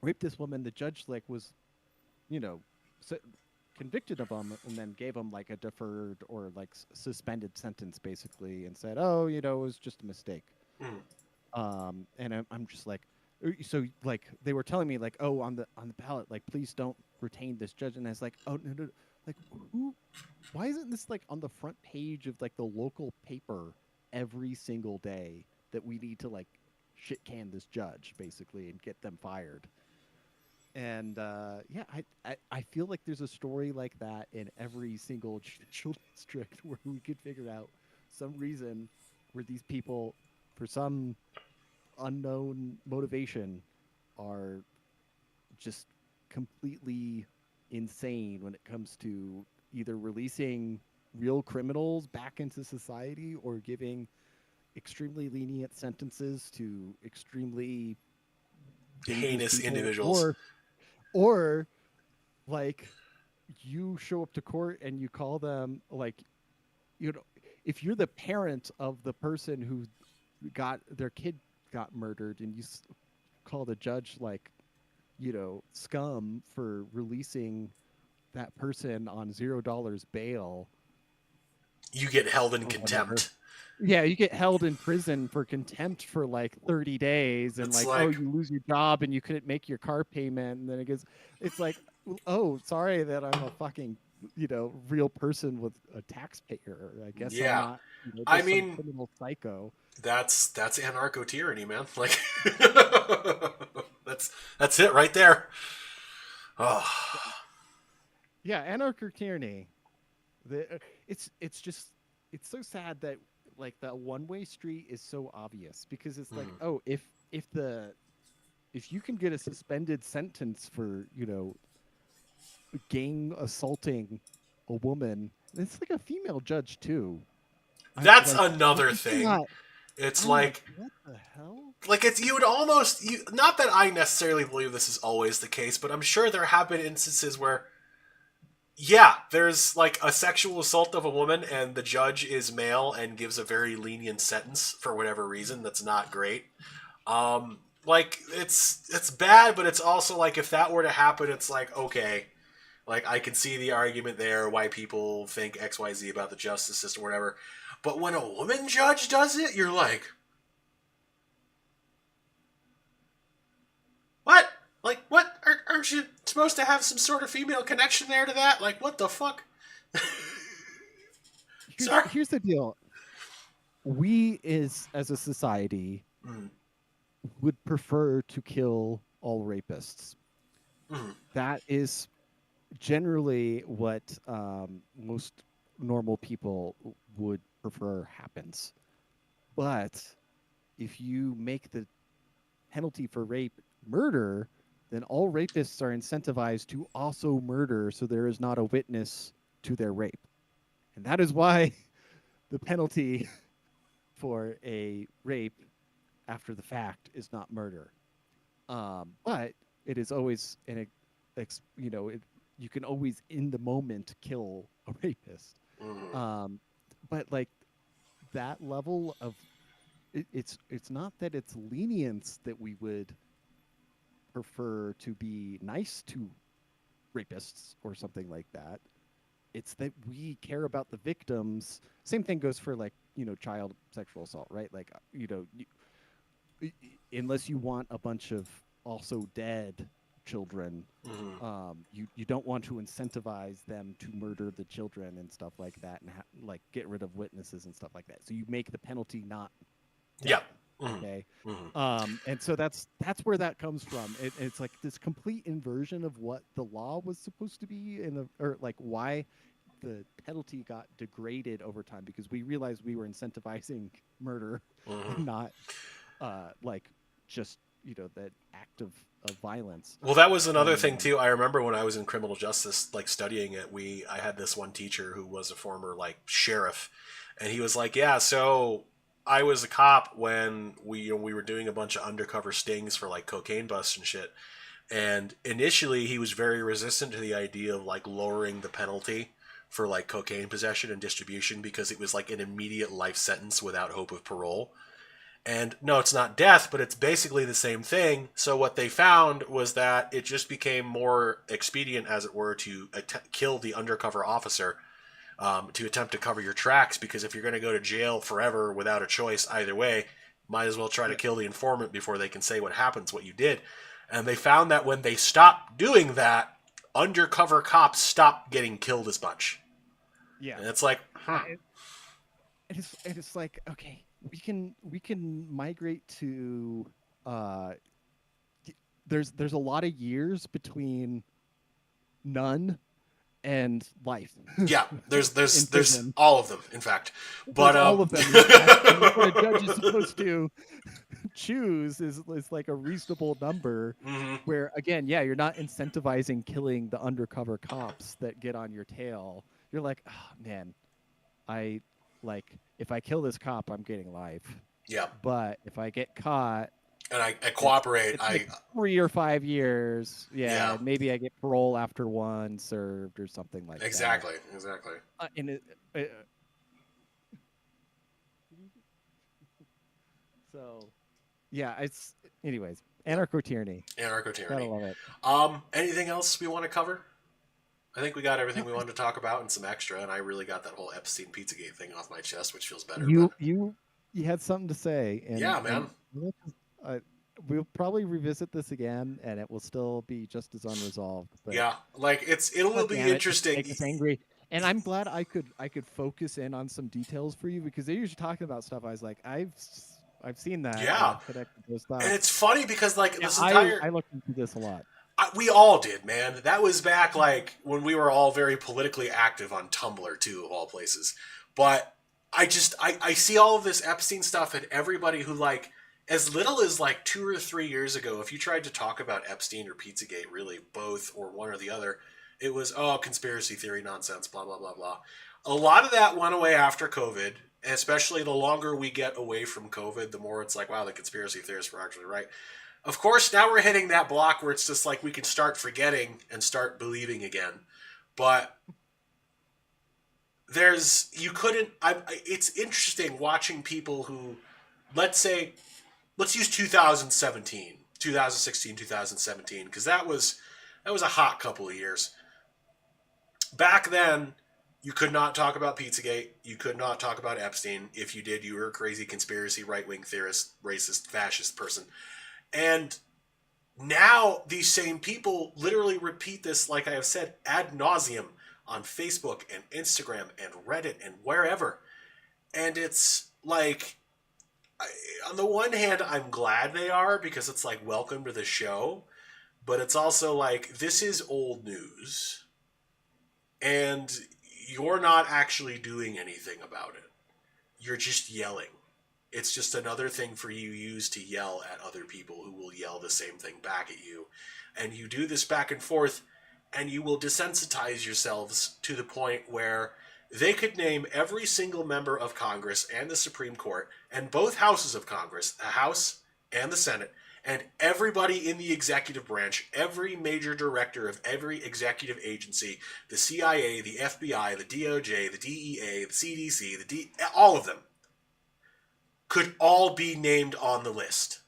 raped this woman. The judge like was, convicted of him and then gave him like a deferred or like suspended sentence basically, and said, oh, it was just a mistake. And I'm just like, so like they were telling me like, oh, on the ballot, like please don't retain this judge, and I was like, oh no, like why isn't this like on the front page of like the local paper every single day that we need to like shit can this judge basically and get them fired? And I feel like there's a story like that in every single judicial district where we could figure out some reason where these people, for some unknown motivation, are just completely insane when it comes to either releasing real criminals back into society or giving extremely lenient sentences to extremely heinous individuals. Or like you show up to court and you call them like, if you're the parent of the person who got their kid got murdered and you call the judge like, scum for releasing that person on $0 bail, you get held in contempt. Yeah, you get held in prison for contempt for like 30 days, and like, oh, you lose your job and you couldn't make your car payment, and then it's like, oh, sorry that I'm a fucking real person with a taxpayer. I guess I'm Yeah. not, I just some mean, criminal psycho. that's anarcho tyranny, man. Like that's it right there. Oh. Yeah, anarcho tyranny. It's just it's so sad that like the one way street is so obvious because it's like, Mm. oh, if you can get a suspended sentence for gang assaulting a woman, and it's like a female judge too. I That's like another it's thing. not. It's I'm like, like what the hell? it's you would almost not that I necessarily believe this is always the case, but I'm sure there have been instances where yeah, there's like a sexual assault of a woman and the judge is male and gives a very lenient sentence for whatever reason that's not great. Like it's bad, but it's also like if that were to happen, it's like okay, like I can see the argument there why people think XYZ about the justice system or whatever. But when a woman judge does it, you're like, what? Like, what? Aren't you supposed to have some sort of female connection there to that? Like, what the fuck? Sorry. Here's the deal. We as a society Mm, would prefer to kill all rapists. mm, That is generally what most normal people would prefer happens. But if you make the penalty for rape murder, then all rapists are incentivized to also murder so there is not a witness to their rape. And that is why the penalty for a rape after the fact is not murder. But it is always you can always in the moment kill a rapist. mm. Um, but like that level of it's not that it's lenience that we would prefer to be nice to rapists or something like that. It's that we care about the victims. Same thing goes for like child sexual assault, right? Like unless you want a bunch of also dead children, Mm. you don't want to incentivize them to murder the children and stuff like that, and like get rid of witnesses and stuff like that. So you make the penalty not Yeah. death. Mm. Okay. Mm. And so that's where that comes from. It's like this complete inversion of what the law was supposed to be, or like why the penalty got degraded over time because we realized we were incentivizing murder Mm. and not like just that act of violence. Well, that was another thing Um, too. I remember when I was in criminal justice, like studying it, I had this one teacher who was a former like sheriff, and he was like, "Yeah, so I was a cop when we were doing a bunch of undercover stings for like cocaine busts and shit." And initially, he was very resistant to the idea of like lowering the penalty for like cocaine possession and distribution because it was like an immediate life sentence without hope of parole. And no, it's not death, but it's basically the same thing. So what they found was that it just became more expedient, as it were, to kill the undercover officer to attempt to cover your tracks. Because if you're going to go to jail forever without a choice either way, might as well try to yeah, kill the informant before they can say what happens, what you did. And they found that when they stopped doing that, undercover cops stopped getting killed as much. yeah. And it's like, It's like okay, we can migrate to uh there's a lot of years between none and life yeah, in there's prison. all of them, in fact. There's But all of them, in fact, and what a judge is supposed to choose is like a reasonable number mhm. where again, yeah, you're not incentivizing killing the undercover cops that get on your tail. You're like, oh man, I like if I kill this cop, I'm getting life. Yeah, But if I get caught, and I it's cooperate. it's like 3 or 5 years. Yeah, Yeah, and maybe I get parole after one served or something like that. exactly. And uh, so yeah, it's anyways anarcho tyranny. Anarcho Gotta tyranny. love it. Anything else we want to cover? I think we got No, everything we wanted to talk about and some extra, and I really got that whole Epstein Pizzagate thing off my chest, which feels better. But you had something to say, yeah, and man. uh, we'll probably revisit this again, and it will still be just as unresolved. But Yeah, like it will God be damn it, just interesting. make us angry. And I'm glad I could focus in on some details for you because they're usually talking about stuff. I was like, I've seen that, and Yeah, I've connected those and dots. it's funny because like Yeah, this I entire I looked into this a lot. we all did, man. That was back like when we were all very politically active on Tumblr too, of all places. But I see all of this Epstein stuff, and everybody who like as little as like 2 or 3 years ago, if you tried to talk about Epstein or Pizzagate, really both or one or the other, it was conspiracy theory nonsense, blah blah blah blah. A lot of that went away after COVID. Especially the longer we get away from COVID, the more it's like, wow, the conspiracy theorists were actually right. Of course, now we're hitting that block where it's just like we can start forgetting and start believing again. But you couldn't. It's interesting watching people who, let's use 2017, 2016, 2017, because that was a hot couple of years. Back then, you could not talk about Pizzagate. You could not talk about Epstein. If you did, you were a crazy conspiracy, right-wing theorist, racist, fascist person. And now these same people literally repeat this, like I have said, ad nauseum on Facebook and Instagram and Reddit and wherever. And it's like, on the one hand, I'm glad they are because it's like, welcome to the show. But it's also like, this is old news. And you're not actually doing anything about it. You're just yelling. It's just another thing for you use to yell at other people who will yell the same thing back at you. And you do this back and forth, and you will desensitize yourselves to the point where they could name every single member of Congress and the Supreme Court and both houses of Congress, the House and the Senate, and everybody in the executive branch, every major director of every executive agency, the CIA, the FBI, the DOJ, the DEA, the CDC, all of them, could all be named on the list.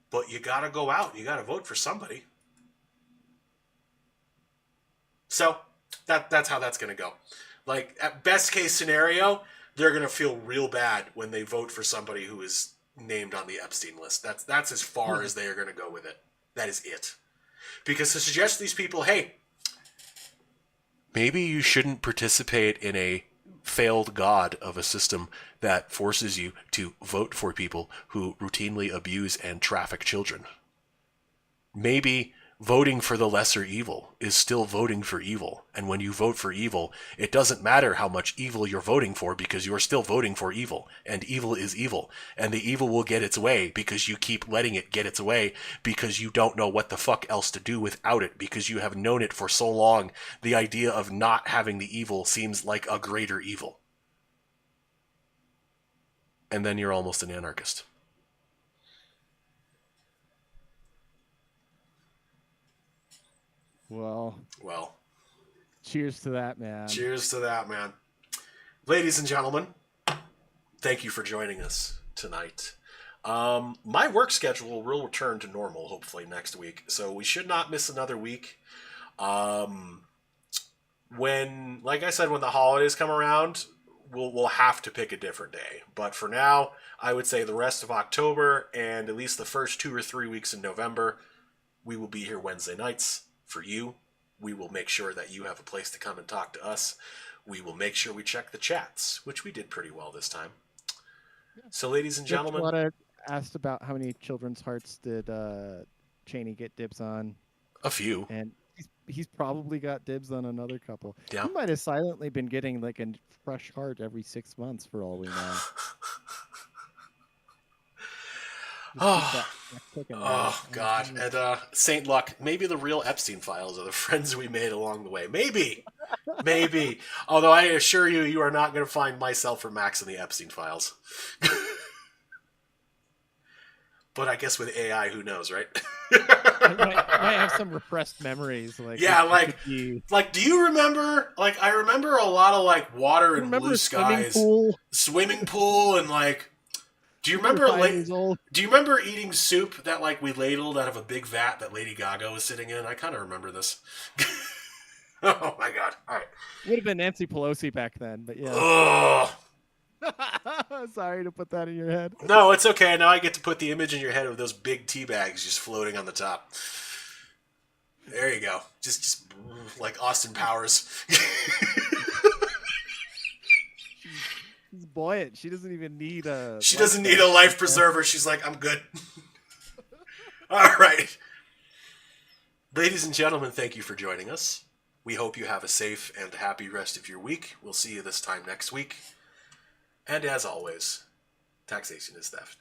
But you gotta go out and you gotta vote for somebody. So that's how that's gonna go. Like, at best case scenario, they're gonna feel real bad when they vote for somebody who is named on the Epstein list. That's as far as they are gonna go with it. That is it. Because to suggest to these people, hey, maybe you shouldn't participate in a failed god of a system that forces you to vote for people who routinely abuse and traffic children. Maybe voting for the lesser evil is still voting for evil. And when you vote for evil, it doesn't matter how much evil you're voting for because you're still voting for evil. And evil is evil. And the evil will get its way because you keep letting it get its way because you don't know what the fuck else to do without it because you have known it for so long. The idea of not having the evil seems like a greater evil. And then you're almost an anarchist. Well, cheers to that, man. Cheers to that, man. Ladies and gentlemen, thank you for joining us tonight. My work schedule will return to normal hopefully next week, so we should not miss another week. When, like I said, when the holidays come around, we'll have to pick a different day. But for now, I would say the rest of October and at least the first 2 or 3 weeks in November, we will be here Wednesday nights for you. We will make sure that you have a place to come and talk to us. We will make sure we check the chats, which we did pretty well this time. So, ladies and gentlemen, Rich asked about how many children's hearts did Cheney get dibs on? A few. And he's probably got dibs on another couple. Yeah. He might have silently been getting like a fresh heart every 6 months for all we know. Oh, God. And Saint Luck, maybe the real Epstein files are the friends we made along the way. Maybe. Maybe. Although I assure you, you are not going to find myself or Max in the Epstein files. But I guess with AI, who knows, right? I have some repressed memories. Like, yeah, like, do you remember? Like, I remember a lot of like water and blue skies, swimming pool, and like. Do you remember? Do you remember eating soup that like we ladled out of a big vat that Lady Gaga was sitting in? I kind of remember this. Oh my God! All right, would have been Nancy Pelosi back then, but yeah. Sorry to put that in your head. No, it's okay. Now I get to put the image in your head of those big tea bags just floating on the top. There you go. Just like Austin Powers. She's buoyant. She doesn't even need a. She doesn't need a life preserver. She's like, I'm good. All right. Ladies and gentlemen, thank you for joining us. We hope you have a safe and happy rest of your week. We'll see you this time next week. And as always, taxation is theft.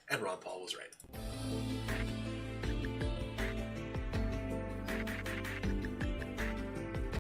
And Ron Paul was right.